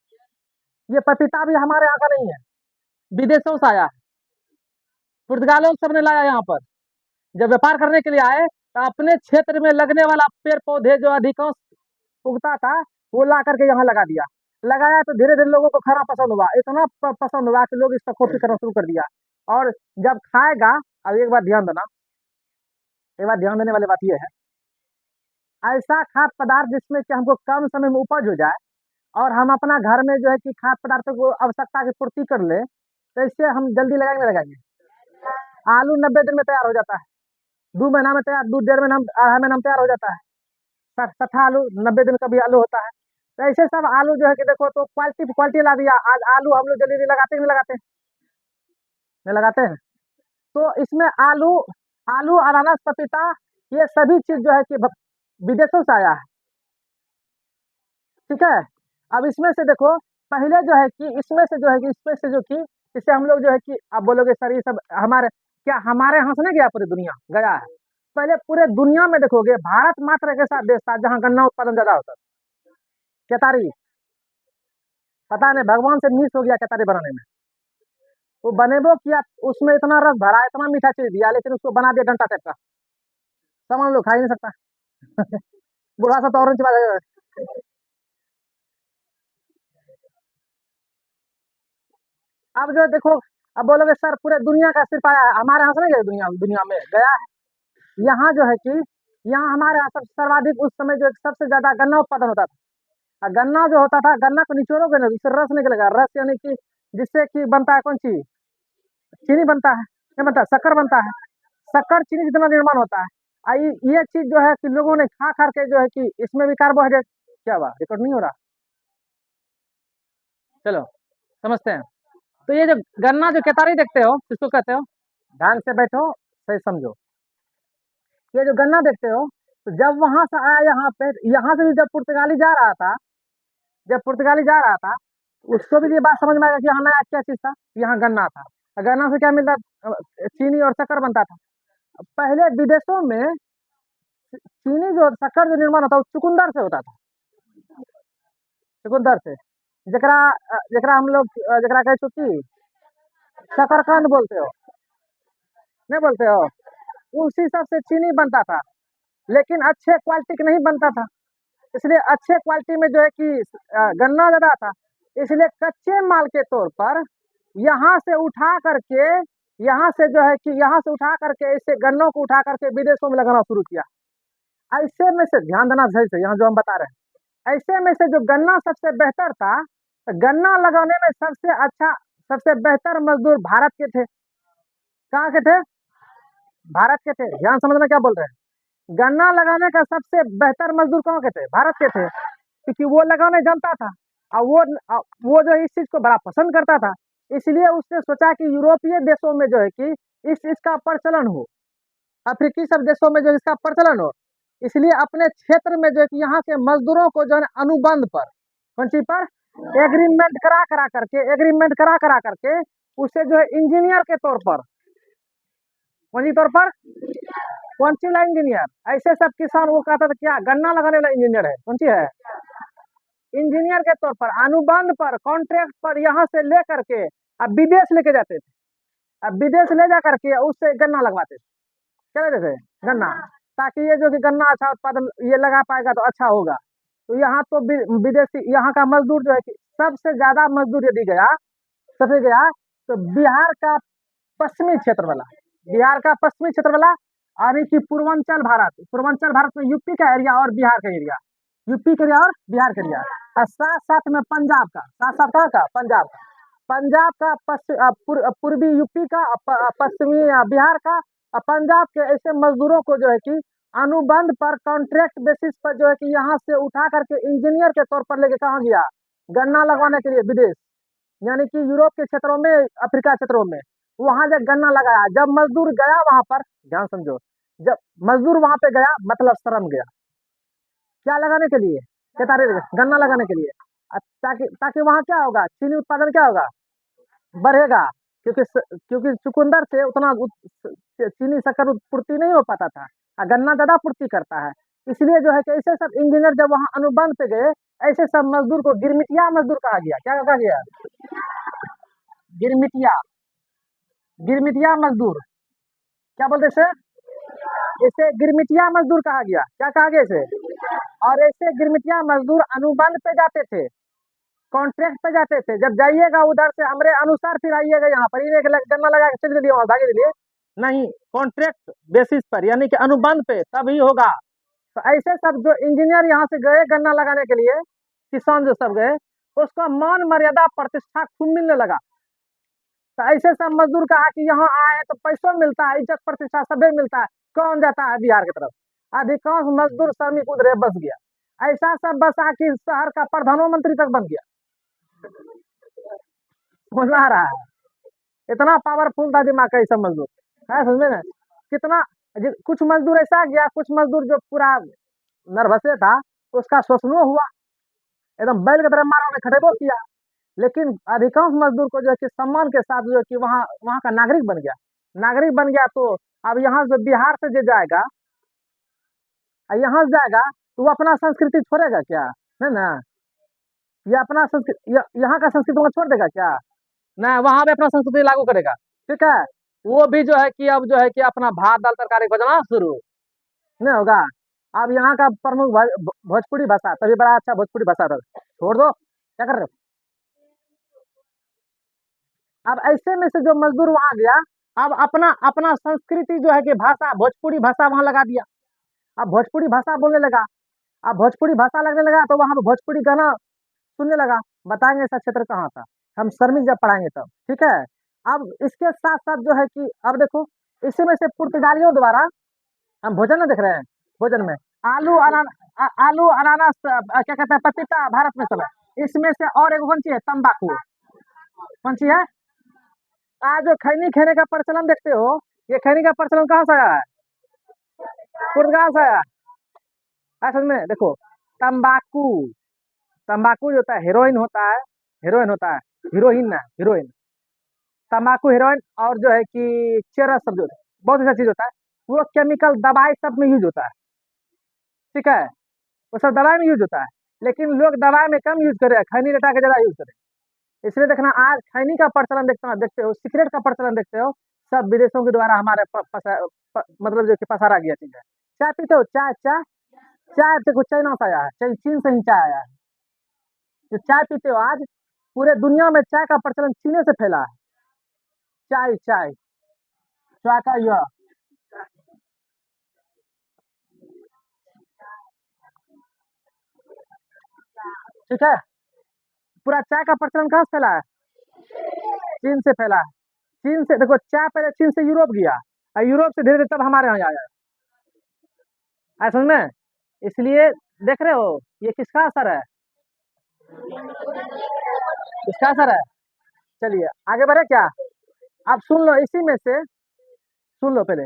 ये पपीता भी हमारे यहाँ का नहीं है, विदेशों से आया है। पुर्तगालों सब ने लाया यहाँ पर, जब व्यापार करने के लिए आए तो अपने क्षेत्र में लगने वाला पेड़ पौधे जो अधिकांश उगता था, वो ला करके यहाँ लगा दिया। लगाया तो धीरे धीरे लोगों को खाना पसंद हुआ, इतना पसंद हुआ कि लोग इसका कॉपी करना शुरू कर दिया। और जब खाएगा, अब एक बात ध्यान देना, एक बात ध्यान देने वाली बात यह है, ऐसा खाद्य पदार्थ जिसमें कि हमको कम समय में उपज हो जाए, और हम अपना घर में जो है कि खाद्य पदार्थों को आवश्यकता की पूर्ति कर ले, तो इससे हम जल्दी लगाएंगे, लगाएंगे। आलू 90 दिन में तैयार हो जाता है, 2 महीना में तैयार, 2 1.5 महीना, 2.5 महीना में तैयार हो जाता है। 60 आलू, 90 दिन का भी आलू होता है। तो ऐसे सब आलू जो है कि देखो, तो क्वालिटी क्वालिटी ला दिया। आज आलू हम लोग जल्दी जल्दी लगाते हैं, नहीं लगाते हैं? नहीं लगाते हैं। तो इसमें आलू, आलू, अनानास, पपीता, ये सभी चीज जो है कि विदेशों से आया है। ठीक है। अब इसमें से देखो, पहले जो है कि इसमें से जो है कि इसमें से जो कि इससे हम लोग जो है कि आप बोलोगे सर ये सब हमारे, क्या हमारे यहाँ से नहीं गया, पूरी दुनिया गया है। पहले पूरे दुनिया में देखोगे, भारत मात्र एक ऐसा देश था जहाँ गन्ना उत्पादन ज्यादा होता था। केतारी, पता नहीं भगवान से मिस हो गया केतारी बनाने में। वो बनेबो किया, उसमें इतना रस भरा, इतना मीठा चीज दिया, लेकिन उसको बना दिया डंटा टाइप का। समझ लो, खा ही नहीं सकता। बुढ़ा सा तो ऑरेंज बात है। अब जो देखो, अब बोलोगे सर पूरे दुनिया का सिर्फ आया है, हमारे यहाँ से नहीं गया, दुनिया दुनिया में गया है। यहाँ जो है कि यहाँ हमारे यहाँ सब सर्वाधिक उस समय जो है सबसे ज्यादा गन्ना उत्पादन होता था। और गन्ना जो होता था, गन्ना को निचोड़ोगे ना, उससे रस निकलेगा। रस यानी कि जिससे कि बनता है कौन चीज, चीनी बनता है, नहीं बनता, शक्कर बनता है। शक्कर चीनी जितना निर्माण होता है। ये चीज जो है कि लोगों ने खा खा के जो है कि इसमें भी कार्बोहाइड्रेट, क्या हुआ, रिकॉर्ड नहीं हो रहा? चलो समझते हैं। तो ये जो गन्ना जो केतारी देखते हो, किसको कहते हो? ध्यान से बैठो, सही समझो। ये जो गन्ना देखते हो, तो जब वहां से आया यहाँ पे, यहाँ से भी जब पुर्तगाली जा रहा था, जब पुर्तगाली जा रहा था, उसको भी ये बात समझ में आएगा कि यहाँ नया क्या चीज था, यहाँ गन्ना था। और गन्ना से क्या मिलता? चीनी और शक्कर बनता था। पहले विदेशों में चीनी जो शक्कर जो निर्माण होता है, वो चुकंदर से होता था। चुकंदर से, जकरा जकरा हम लोग जकरा कह चुकी शकरकंद बोलते हो, नहीं बोलते हो? उसी सब से चीनी बनता था, लेकिन अच्छे क्वालिटी का नहीं बनता था। इसलिए अच्छे क्वालिटी में जो है कि गन्ना ज्यादा था। इसलिए कच्चे माल के तौर पर यहाँ से उठा करके, यहाँ से जो है कि यहाँ से उठा करके इसे गन्नों को उठा करके विदेशों में लगाना शुरू किया। ऐसे में से ध्यान देना सही से, यहाँ जो हम बता रहे हैं, ऐसे में से जो गन्ना सबसे बेहतर था, तो गन्ना लगाने में सबसे अच्छा, सबसे बेहतर मजदूर भारत के थे। कहाँ के थे? भारत के थे। ध्यान समझना क्या बोल रहे हैं। गन्ना लगाने का सबसे बेहतर मजदूर कहाँ के थे? भारत के थे, क्योंकि वो लगाने जानता था। और वो जो इस चीज को बड़ा पसंद करता था। इसलिए उसने सोचा कि यूरोपीय देशों में जो है कि इसका प्रचलन हो, अफ्रीकी सब देशों में जो इसका प्रचलन हो। इसलिए अपने क्षेत्र में जो है कि यहाँ के मजदूरों को जो है अनुबंध पर, कौन चीज पर, एग्रीमेंट करा करके उसे जो है इंजीनियर के तौर पर, कौन सी तौर पर, कौन सी वाला इंजीनियर? ऐसे सब किसान वो कहता था क्या गन्ना लगाने वाला इंजीनियर है, कौन सी है, इंजीनियर के तौर पर अनुबंध पर, कॉन्ट्रैक्ट पर यहाँ से ले करके अब विदेश लेके जाते थे। अब विदेश ले जा करके उससे गन्ना लगवाते थे। क्या लेते थे? गन्ना। ताकि ये जो कि गन्ना अच्छा उत्पादन ये लगा पाएगा तो अच्छा होगा। तो यहाँ तो विदेशी, यहाँ का मजदूर जो है कि सबसे ज्यादा मजदूर यदि गया, सबसे गया, तो बिहार का पश्चिमी क्षेत्र वाला, बिहार का पश्चिमी क्षेत्र वाला, यानी कि पूर्वांचल भारत में यूपी का एरिया और बिहार का एरिया, यूपी का एरिया और बिहार का एरिया, और साथ साथ में पंजाब का, साथ साथ का पंजाब का, पंजाब का पूर्वी यूपी का, पश्चिमी बिहार का, और पंजाब के ऐसे मजदूरों को जो है कि अनुबंध पर, कॉन्ट्रैक्ट बेसिस पर जो है कि यहाँ से उठा करके इंजीनियर के तौर पर लेके कहाँ गया? गन्ना लगवाने के लिए विदेश, यानी कि यूरोप के क्षेत्रों में, अफ्रीका क्षेत्रों में। वहां जब गन्ना लगाया, जब मजदूर गया वहां पर, ध्यान समझो, जब मजदूर वहां पे गया, मतलब श्रम गया, क्या लगाने के लिए? केतारी, गन्ना लगाने के लिए। ताकि ताकि वहां क्या होगा, चीनी उत्पादन क्या होगा, बढ़ेगा। क्योंकि चुकंदर से उतना चीनी शक्कर पूर्ति नहीं हो पाता था, और गन्ना ज्यादा पूर्ति करता है। इसलिए जो है कि ऐसे सब इंजीनियर जब वहां अनुबंध पे गए, ऐसे सब मजदूर को गिरमिटिया मजदूर कहा गया। क्या कहा गया? गिरमिटिया, गिरमिटिया मजदूर। क्या बोलते सर? इसे गिरमिटिया मजदूर कहा गया। क्या कहा गया इसे? और ऐसे गिरमिटिया मजदूर अनुबंध पे जाते थे, कॉन्ट्रैक्ट पे जाते थे। जब जाइएगा उधर से हमारे अनुसार फिर आइएगा यहाँ पर, ये गन्ना लगा के चल दिए वहां भागे दिए, नहीं, कॉन्ट्रैक्ट बेसिस पर, यानी कि अनुबंध पे तभी होगा। तो ऐसे सब जो इंजीनियर यहाँ से गए गन्ना लगाने के लिए, किसान जो सब गए, उसका मान मर्यादा प्रतिष्ठा खूब मिलने लगा। तो ऐसे सब मजदूर कहा कि यहाँ आए तो पैसों मिलता है, इज्जत प्रतिष्ठा सभी मिलता है, कौन जाता है बिहार की तरफ? अधिकांश मजदूर श्रमिक उधरे बस गया। ऐसा सब बसा कि शहर का प्रधानमंत्री तक बन गया। समझ आ रहा है? इतना पावरफुल था दिमाग का ये सब मजदूर है, समझ में ना? कितना कुछ मजदूर ऐसा गया, कुछ मजदूर जो पूरा नर्वसे था, उसका शोषणो हुआ, एकदम बैल की तरह मारा में खटेबो किया। लेकिन अधिकांश मजदूर को जो है कि सम्मान के साथ जो है कि वहाँ वहाँ का नागरिक बन गया। नागरिक बन गया तो अब यहाँ से बिहार से जो जाएगा, यहाँ से जाएगा तो वो अपना संस्कृति छोड़ेगा क्या? है ना? ये अपना संस्कृति यहाँ का संस्कृति वहाँ छोड़ देगा क्या? ना, वहाँ पे अपना संस्कृति लागू करेगा। ठीक है, वो भी जो है कि अब जो है कि अपना भात दाल तरकारी बजना शुरू नहीं होगा। अब यहाँ का प्रमुख भोजपुरी भाषा, तभी बड़ा अच्छा भोजपुरी भाषा था, छोड़ दो, क्या कर रहे हो? अब ऐसे में से जो मजदूर वहां गया, अब अपना अपना संस्कृति जो है कि भाषा, भोजपुरी भाषा वहां लगा दिया। अब भोजपुरी भाषा बोलने लगा। अब भोजपुरी भाषा लगने लगा तो वहां पे भोजपुरी गाना सुनने लगा। बताएंगे ऐसा क्षेत्र कहाँ था? हम श्रमिक जब पढ़ाएंगे तब, ठीक है। अब इसके साथ साथ जो है कि अब देखो, इसी में से पुर्तगालियों द्वारा हम भोजन में देख रहे हैं, भोजन में आलू अनानास क्या कहते हैं, पपीता भारत में चला। इसमें से और एक कौन सी है? तंबाकू। कौन सी है? आज जो खैनी खेने का प्रचलन देखते हो, ये खैनी का प्रचलन कहाँ से आया है? पुर्तगाल से आया। असल में देखो, तंबाकू, तंबाकू जो होता है हीरोइन होता है, हीरोइन होता है, हीरोइन ना, हीरोइन। तंबाकू, हीरोइन और जो है कि चरस सब जो बहुत ऐसा चीज होता है, वो केमिकल दवाई सब में यूज होता है। ठीक है, वो सब दवाई में यूज होता है। लेकिन लोग दवाई में कम यूज करे, खैनी लटा के ज्यादा यूज करे। इसलिए देखना, आज खैनी का प्रचलन देखते हो, सिगरेट का प्रचलन देखते हो, सब विदेशों के द्वारा हमारे मतलब जो कि पसारा गया चीज है। चाय पीते हो? चाय, चाय, चाय देखो चाइना से आया है, चीन से ही चाय आया है। जो चाय पीते हो आज, पूरे दुनिया में चाय का प्रचलन चीने से फैला है। चाय, चाय, चाय का यह, ठीक है, पूरा चाय का प्रचलन कहाँ से फैला है? चीन से फैला है। चीन से देखो, चाय पहले चीन से यूरोप गया, और यूरोप से धीरे धीरे तब हमारे यहाँ आया है, समझ में? इसलिए देख रहे हो ये किसका असर है? किसका असर है? चलिए आगे बढ़े क्या? अब सुन लो, इसी में से सुन लो पहले।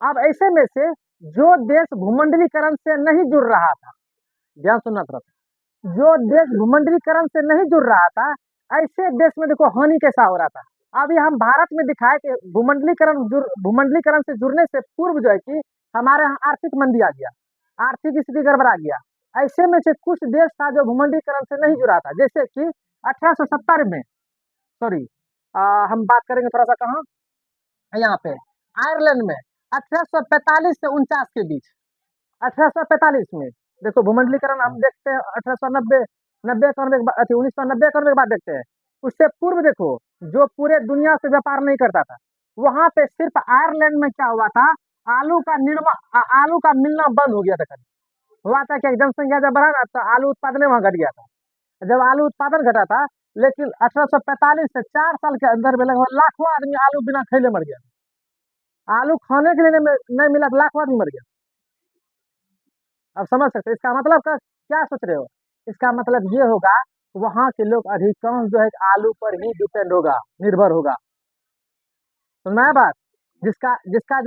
अब ऐसे में से जो देश भूमंडलीकरण से नहीं जुड़ रहा था, ध्यान सुनना तरफ, जो देश भूमंडलीकरण से नहीं जुड़ रहा था, ऐसे देश में देखो हानि कैसा हो रहा था। अभी हम भारत में दिखाए कि भूमंडलीकरण से जुड़ने से पूर्व जो है कि हमारे यहाँ आर्थिक मंदी आ गया, आर्थिक स्थिति गड़बड़ा गया। ऐसे में से कुछ देश था जो भूमंडलीकरण से नहीं जुड़ा था, जैसे कि 1870 में, सॉरी, हम बात करेंगे थोड़ा सा कहाँ, यहाँ पे आयरलैंड में 1845 से 49 के बीच, 1845 में देखो भूमंडलीकरण हम देखते हैं 1890, 1990 91 के बाद देखते हैं। उससे पूर्व देखो, जो पूरे दुनिया से व्यापार नहीं करता था, वहां पे सिर्फ आयरलैंड में क्या हुआ था, आलू का मिलना बंद हो गया था। कभी हुआ था क्या? जनसंख्या जब बढ़ा ना, तो आलू उत्पादन वहां घट गया था। जब आलू उत्पादन घटा था, लेकिन 1845 से 4 साल के अंदर में लगभग लाखों आदमी आलू बिना खेले मर गया। आलू खाने के लिए नहीं मिला, लाखों आदमी मर गया। अब समझ सकते हैं इसका मतलब का क्या सोच रहे हो? इसका मतलब ये होगा, वहां के लोग अधिकांश जो है आलू पर ही डिपेंड होगा, निर्भर होगा। सुनना है बात? जिसका जिसका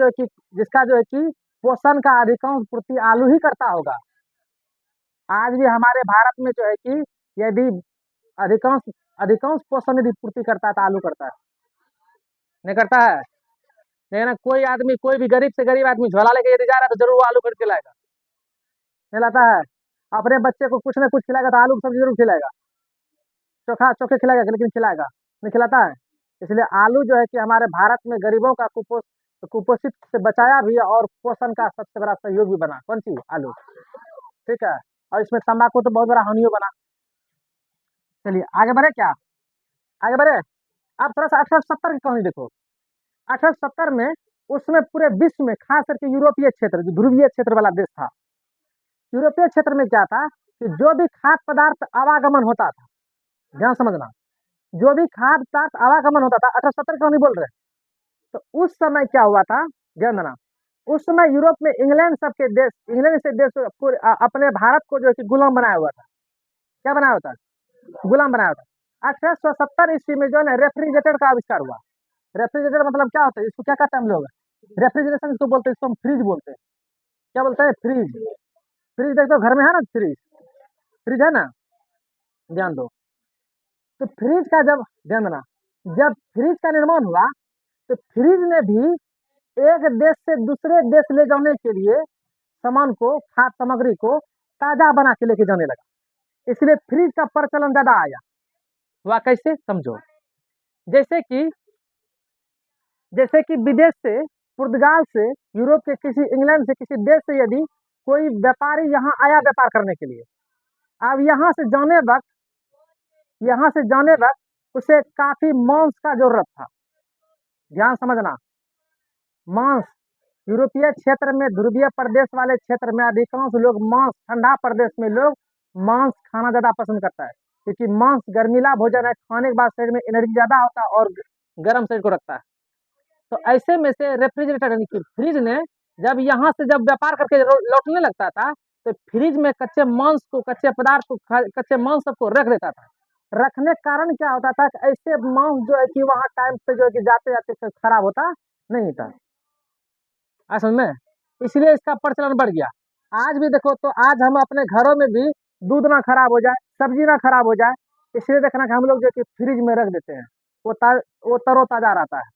जो है कि पोषण का अधिकांश पूर्ति आलू ही करता होगा। आज भी हमारे भारत में जो है कि यदि अधिकांश अधिकांश पोषण यदि पूर्ति करता है तो आलू करता है, नहीं करता है? लेकिन कोई आदमी, कोई भी गरीब से गरीब आदमी झोला लेके यदि जा रहा है तो जरूर वो आलू खरीद के लाएगा, नहीं लाता है? अपने बच्चे को कुछ ना कुछ खिलाएगा तो आलू की सब्जी जरूर खिलाएगा, चोखा चोखे खिलाएगा, लेकिन खिलाएगा, नहीं खिलाता है? इसलिए आलू जो है कि हमारे भारत में गरीबों का कुपोषित से बचाया भी है, और पोषण का सबसे बड़ा सहयोग भी बना। कौन सी? आलू। ठीक है, और इसमें तंबाकू तो बहुत बड़ा हानियो बना। चलिए आगे बढ़े क्या? आगे बढ़े। अब थोड़ा सा 1870 की कहानी देखो। 1870 में, उसमें पूरे विश्व में, खास करके यूरोपीय क्षेत्र, जो ध्रुवीय क्षेत्र वाला देश था, यूरोपीय क्षेत्र में क्या था कि जो भी खाद्य पदार्थ आवागमन होता था, ध्यान समझना, जो भी खाद्य पदार्थ आवागमन होता था, 1870 का नहीं बोल रहे, तो उस समय क्या हुआ था, ध्यान देना, उस समय यूरोप में इंग्लैंड सबके देश, इंग्लैंड से देश अपने भारत को जो है कि गुलाम बनाया हुआ था। क्या बनाया हुआ था? गुलाम बनाया हुआ था। 1870 ईस्वी में जो है ना रेफ्रिजरेटर का आविष्कार हुआ। रेफ्रिजरेटर मतलब क्या होता है? इसको क्या कहते हैं हम लोग? रेफ्रिजरेशन इसको बोलते हैं, इसको हम फ्रिज बोलते हैं। क्या बोलते हैं? फ्रिज। फ्रिज देखते हो घर में है ना, फ्रिज, फ्रिज है ना, ध्यान दो। तो फ्रिज का जब ध्यान देना, जब फ्रिज का निर्माण हुआ तो फ्रिज ने भी एक देश से दूसरे देश ले जाने के लिए सामान को, खाद्य सामग्री को ताजा बना के लेके जाने लगा। इसलिए फ्रिज का प्रचलन ज्यादा आया। हुआ कैसे? समझो। जैसे कि जैसे कि विदेश से, पुर्तगाल से, यूरोप के किसी, इंग्लैंड से, किसी देश से यदि कोई व्यापारी यहाँ आया व्यापार करने के लिए, अब यहाँ से जाने वक्त उसे काफी मांस का जरूरत था। ध्यान समझना, मांस। यूरोपीय क्षेत्र में, ध्रुवीय प्रदेश वाले क्षेत्र में अधिकांश लोग मांस, ठंडा प्रदेश में लोग मांस खाना ज्यादा पसंद करता है, क्योंकि मांस गर्मीला भोजन है, खाने के बाद शरीर में एनर्जी ज्यादा होता है और गर्म शरीर को रखता है। तो ऐसे में से रेफ्रिजरेटर यानी कि फ्रिज ने जब यहाँ से जब व्यापार करके लौटने लगता था तो फ्रिज में कच्चे मांस को, कच्चे पदार्थ को, कच्चे मांस सबको रख देता था। रखने के कारण क्या होता था कि ऐसे मांस जो है कि वहां टाइम पे जो है कि जाते जाते खराब होता नहीं था। असल में इसलिए इसका प्रचलन बढ़ गया। आज भी देखो तो आज हम अपने घरों में भी दूध ना खराब हो जाए, सब्जी ना खराब हो जाए, इसलिए देखना कि हम लोग जो कि फ्रिज में रख देते हैं, वो तरोताजा रहता है,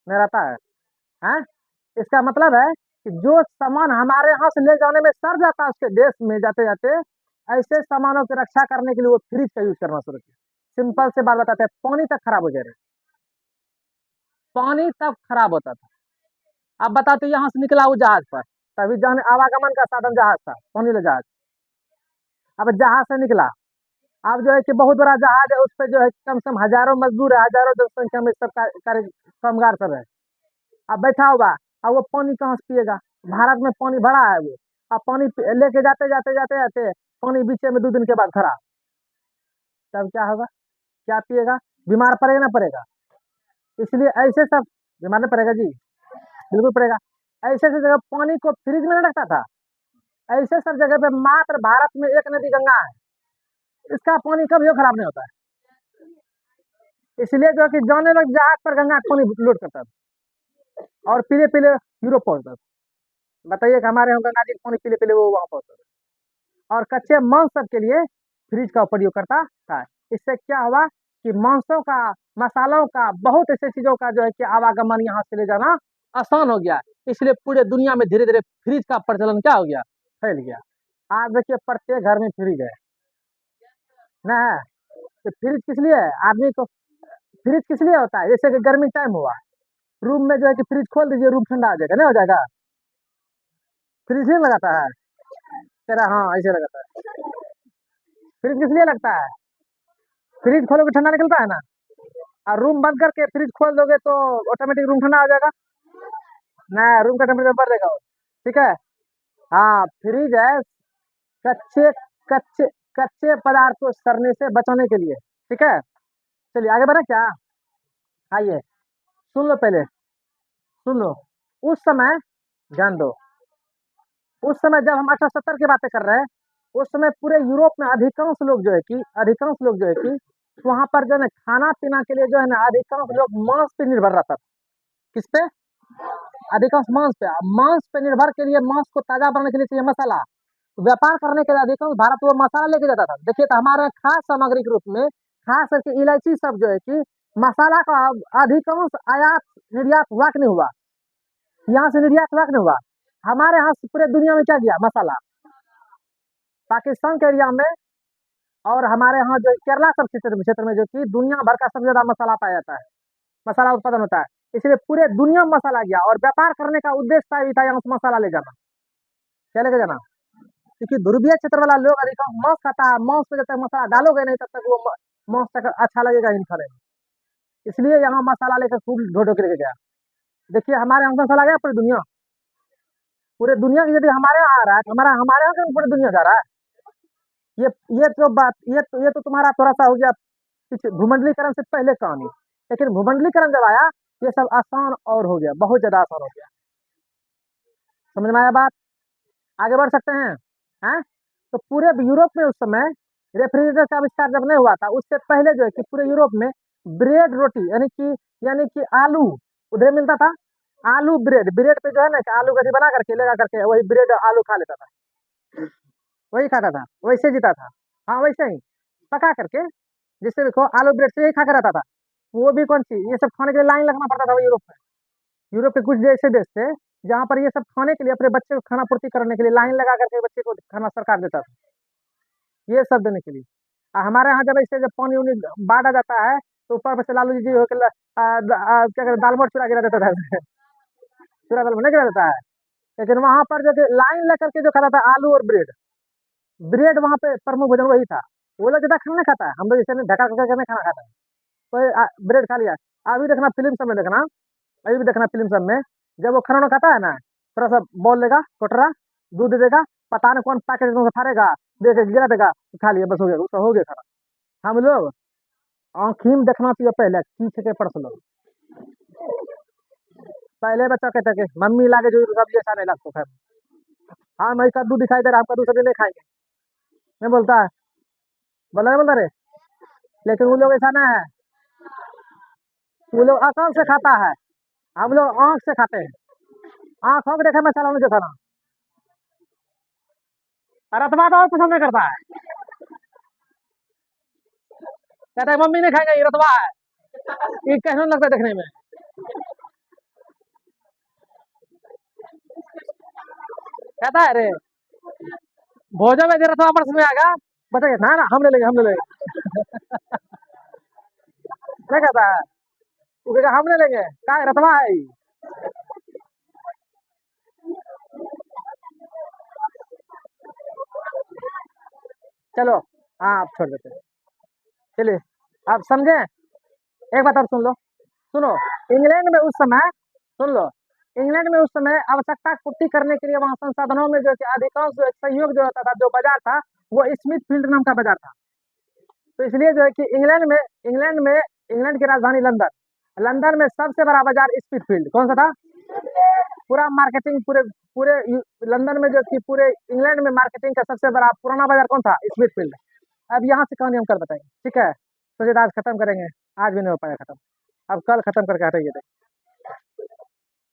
नहीं रहता है, हैं? इसका मतलब है कि जो सामान हमारे यहाँ से ले जाने में सड़ जाता है उसके देश में जाते जाते, ऐसे सामानों की रक्षा करने के लिए वो फ्रिज का यूज करना शुरू किया। सिंपल से बात बताते हैं, पानी तक खराब हो जा रहा है, पानी तक खराब होता था। अब बताते यहाँ से निकला वो जहाज पर, तभी जाने आवागमन का साधन जहाज था, पानी ले जहाज। अब जहाज से निकला, अब जो है कि बहुत बड़ा जहाज है, उस पर जो है कम से कम हजारों मजदूर है, हजारों जनसंख्या में सब कार्य कामगार सब है। अब बैठा हुआ, अब वो पानी कहाँ से पिएगा? भारत में पानी भरा है वो, अब पानी लेके जाते जाते जाते जाते पानी बीचे में 2 दिन के बाद खराब। तब क्या होगा? क्या पिएगा? बीमार पड़ेगा ना पड़ेगा? इसलिए ऐसे सब बीमार नहीं पड़ेगा जी, बिल्कुल पड़ेगा। ऐसे ऐसे जगह पानी को फ्रिज में नहीं रखता था, ऐसे सब जगह पे मात्र भारत में एक नदी गंगा है, इसका पानी कभी खराब नहीं होता है। इसलिए जो है कि जाने वक्त जहाज पर गंगा का पानी लोड करता था और पीले पीले यूरोप पहुंचता था। बताइए कि हमारे यहाँ गंगा जी पानी पीले पीले वो वहां पहुंचता था। और कच्चे मांस सब के लिए फ्रिज का प्रयोग करता था। इससे क्या हुआ कि मांसों का, मसालों का, बहुत ऐसे चीजों का जो है कि आवागमन यहाँ से ले जाना आसान हो गया। इसलिए पूरे दुनिया में धीरे धीरे फ्रिज का प्रचलन क्या हो गया? फैल गया। आज देखिए प्रत्येक घर में फ्रिज है ना, है? तो फ्रिज किस लिए है? आदमी को फ्रिज किस लिए होता है? जैसे कि गर्मी टाइम हुआ, रूम में जो है कि फ्रिज खोल दीजिए, रूम ठंडा हो जाएगा, नहीं हो जाएगा? फ्रिज नहीं लगाता है तेरा? हाँ, ऐसे लगाता है। फ्रिज किस लिए लगता है? फ्रिज खोलोगे ठंडा निकलता है ना, और रूम बंद करके फ्रिज खोल दोगे तो ऑटोमेटिक रूम ठंडा हो जाएगा ना, रूम का टेम्परेचर बढ़ जाएगा। ठीक है, हाँ, फ्रिज है कच्चे कच्चे कच्चे पदार्थ को सड़ने से बचाने के लिए। ठीक है, चलिए आगे बढ़े क्या? आइए सुन लो, पहले सुन लो। उस समय, ध्यान दो, उस समय जब हम 1870 की बातें कर रहे हैं, उस समय पूरे यूरोप में अधिकांश लोग जो है कि वहां पर जो है ना खाना पीना के लिए जो है ना अधिकांश लोग मांस पे निर्भर रहता था। किस पे? अधिकांश मांस पे। मांस पे निर्भर के लिए, मांस को ताजा बनाने के लिए चाहिए मसाला। तो व्यापार करने के लिए अधिकांश भारत वो मसाला लेके जाता था। देखिए तो हमारे खास सामग्री के रूप में खास करके इलायची सब जो है कि मसाला का अधिकांश आयात निर्यात हुआ कि नहीं हुआ? यहाँ से निर्यात हुआ कि नहीं हुआ? हमारे यहाँ से पूरे दुनिया में क्या गया? मसाला। पाकिस्तान के एरिया में और हमारे यहाँ जो केरला सब क्षेत्र में जो कि दुनिया भर का सबसे ज्यादा मसाला पाया जाता है, मसाला उत्पादन होता है। इसलिए पूरे दुनिया में मसाला गया और व्यापार करने का उद्देश्य भी था यहाँ से मसाला ले जाना। क्या लेके जाना? क्योंकि ध्रुवीय क्षेत्र वाला लोग अधिकांश मांस खाता है, मांस में जब तक मसाला डालोगे नहीं तब तक वो मांस तक अच्छा लगेगा ही नहीं खाने में। इसलिए यहाँ मसाला लेकर खूब ढो ढो के लेके गया। देखिए हमारे यहाँ मसाला गया पूरे दुनिया की, यदि हमारे यहाँ आ रहा है तो हमारे यहाँ से पूरी दुनिया जा रहा है। ये तो तुम्हारा थोड़ा सा हो गया पीछे, भूमंडलीकरण से पहले कहानी। लेकिन भूमंडलीकरण जब आया ये सब आसान और हो गया, बहुत ज्यादा आसान हो गया। समझ में आया बात? आगे बढ़ सकते हैं? हैं? तो पूरे यूरोप में उस समय रेफ्रिजरेटर का आविष्कार जब नहीं हुआ था, उससे पहले जो है कि पूरे यूरोप में ब्रेड रोटी यानी कि आलू उधर मिलता था। आलू ब्रेड, ब्रेड पे जो है ना कि आलू गठी बना करके लगा करके वही ब्रेड आलू खा लेता था, वही खाता था, वैसे जीता था। हाँ वैसे ही पका करके, जिससे भी खो आलू ब्रेड से यही खा कर रहता था। वो भी कौन सी, ये सब खाने के लिए लाइन लगना पड़ता था वो यूरोप में। यूरोप के कुछ ऐसे देश थे जहाँ पर ये सब खाने के लिए अपने बच्चे को खाना पूर्ति करने के लिए लाइन लगा करके बच्चे को खाना सरकार देता था, ये सब देने के लिए। हमारे यहाँ जब ऐसे जब पानी उनी बाढ़ आ जाता है तो ऊपर से लालू जी हो के क्या कहते दाल मोट चुरा गिरा देता था चुरा दाल नहीं गिरा देता है। लेकिन वहां पर जो लाइन लग करके जो खाता था आलू और ब्रेड, ब्रेड वहां पे प्रमुख भोजन वही था। वो लोग ज्यादा खाना नहीं खाता है, हम लोग जैसे नहीं ढका करके नहीं खाना खाता है, तो ब्रेड खा लिया। अभी देखना फिल्म सब में देखना, अभी भी देखना फिल्म सब में, जब वो खाना वाना खाता है ना, थोड़ा सा बॉल लेगा कोटरा, दूध दे देगा, पता नहीं कौन पैकेट में फाड़ेगा, दे के गिरा देगा, खा लिया, बस हो गया, उसका हो गया खाना। हम लोग आँखीम देखना चाहिए पहले पीछे के परस लोग, पहले बच्चा कहता कि मम्मी लाके जो सब्जी अच्छा नहीं लगता है, हाँ मैं कद्दू दिखाई दे रहा है, हम कद्दू सब्जी नहीं खाएंगे, नहीं बोलता है, बोला नहीं बोलता रे। लेकिन वो लोग ऐसा नहीं है, वो लोग अकल से खाता है, हम लोग आँख से खाते हैं, आँखों के देखे में चला मुझे खाना। और अथवा तो और पसंद नहीं करता है, कहता है मम्मी नहीं खाएंगे, ये रतवा है, ये कैसे लगता है देखने में। कहता है रे भोजन में रतवा परस में आएगा, बताइए ना ना हम ले लेंगे, हम ले लेंगे नहीं कहता है, वो कहेगा हम ले लेंगे, क्या रतवा है ये। चलो हाँ आप छोड़ देते हैं, चलिए आप समझे। एक बात और सुन लो, सुनो, इंग्लैंड में उस समय, सुन लो, इंग्लैंड में उस समय आवश्यकता की पूर्ति करने के लिए वहां संसाधनों में जो कि अधिकांश जो एक सहयोग जो होता था, जो बाजार था वो स्मिथ फील्ड नाम का बाजार था। तो इसलिए जो है कि इंग्लैंड की राजधानी लंदन, लंदन में सबसे बड़ा बाजार स्मिथ फील्ड कौन सा था? पूरा मार्केटिंग पूरे पूरे लंदन में जो कि पूरे इंग्लैंड में मार्केटिंग का सबसे बड़ा पुराना बाजार कौन था? Smith field. अब यहाँ से कहानी हम कल बताएंगे, ठीक है? तो आज खत्म करेंगे, आज भी नहीं हो पाया खत्म, अब कल खत्म करके हटाइए।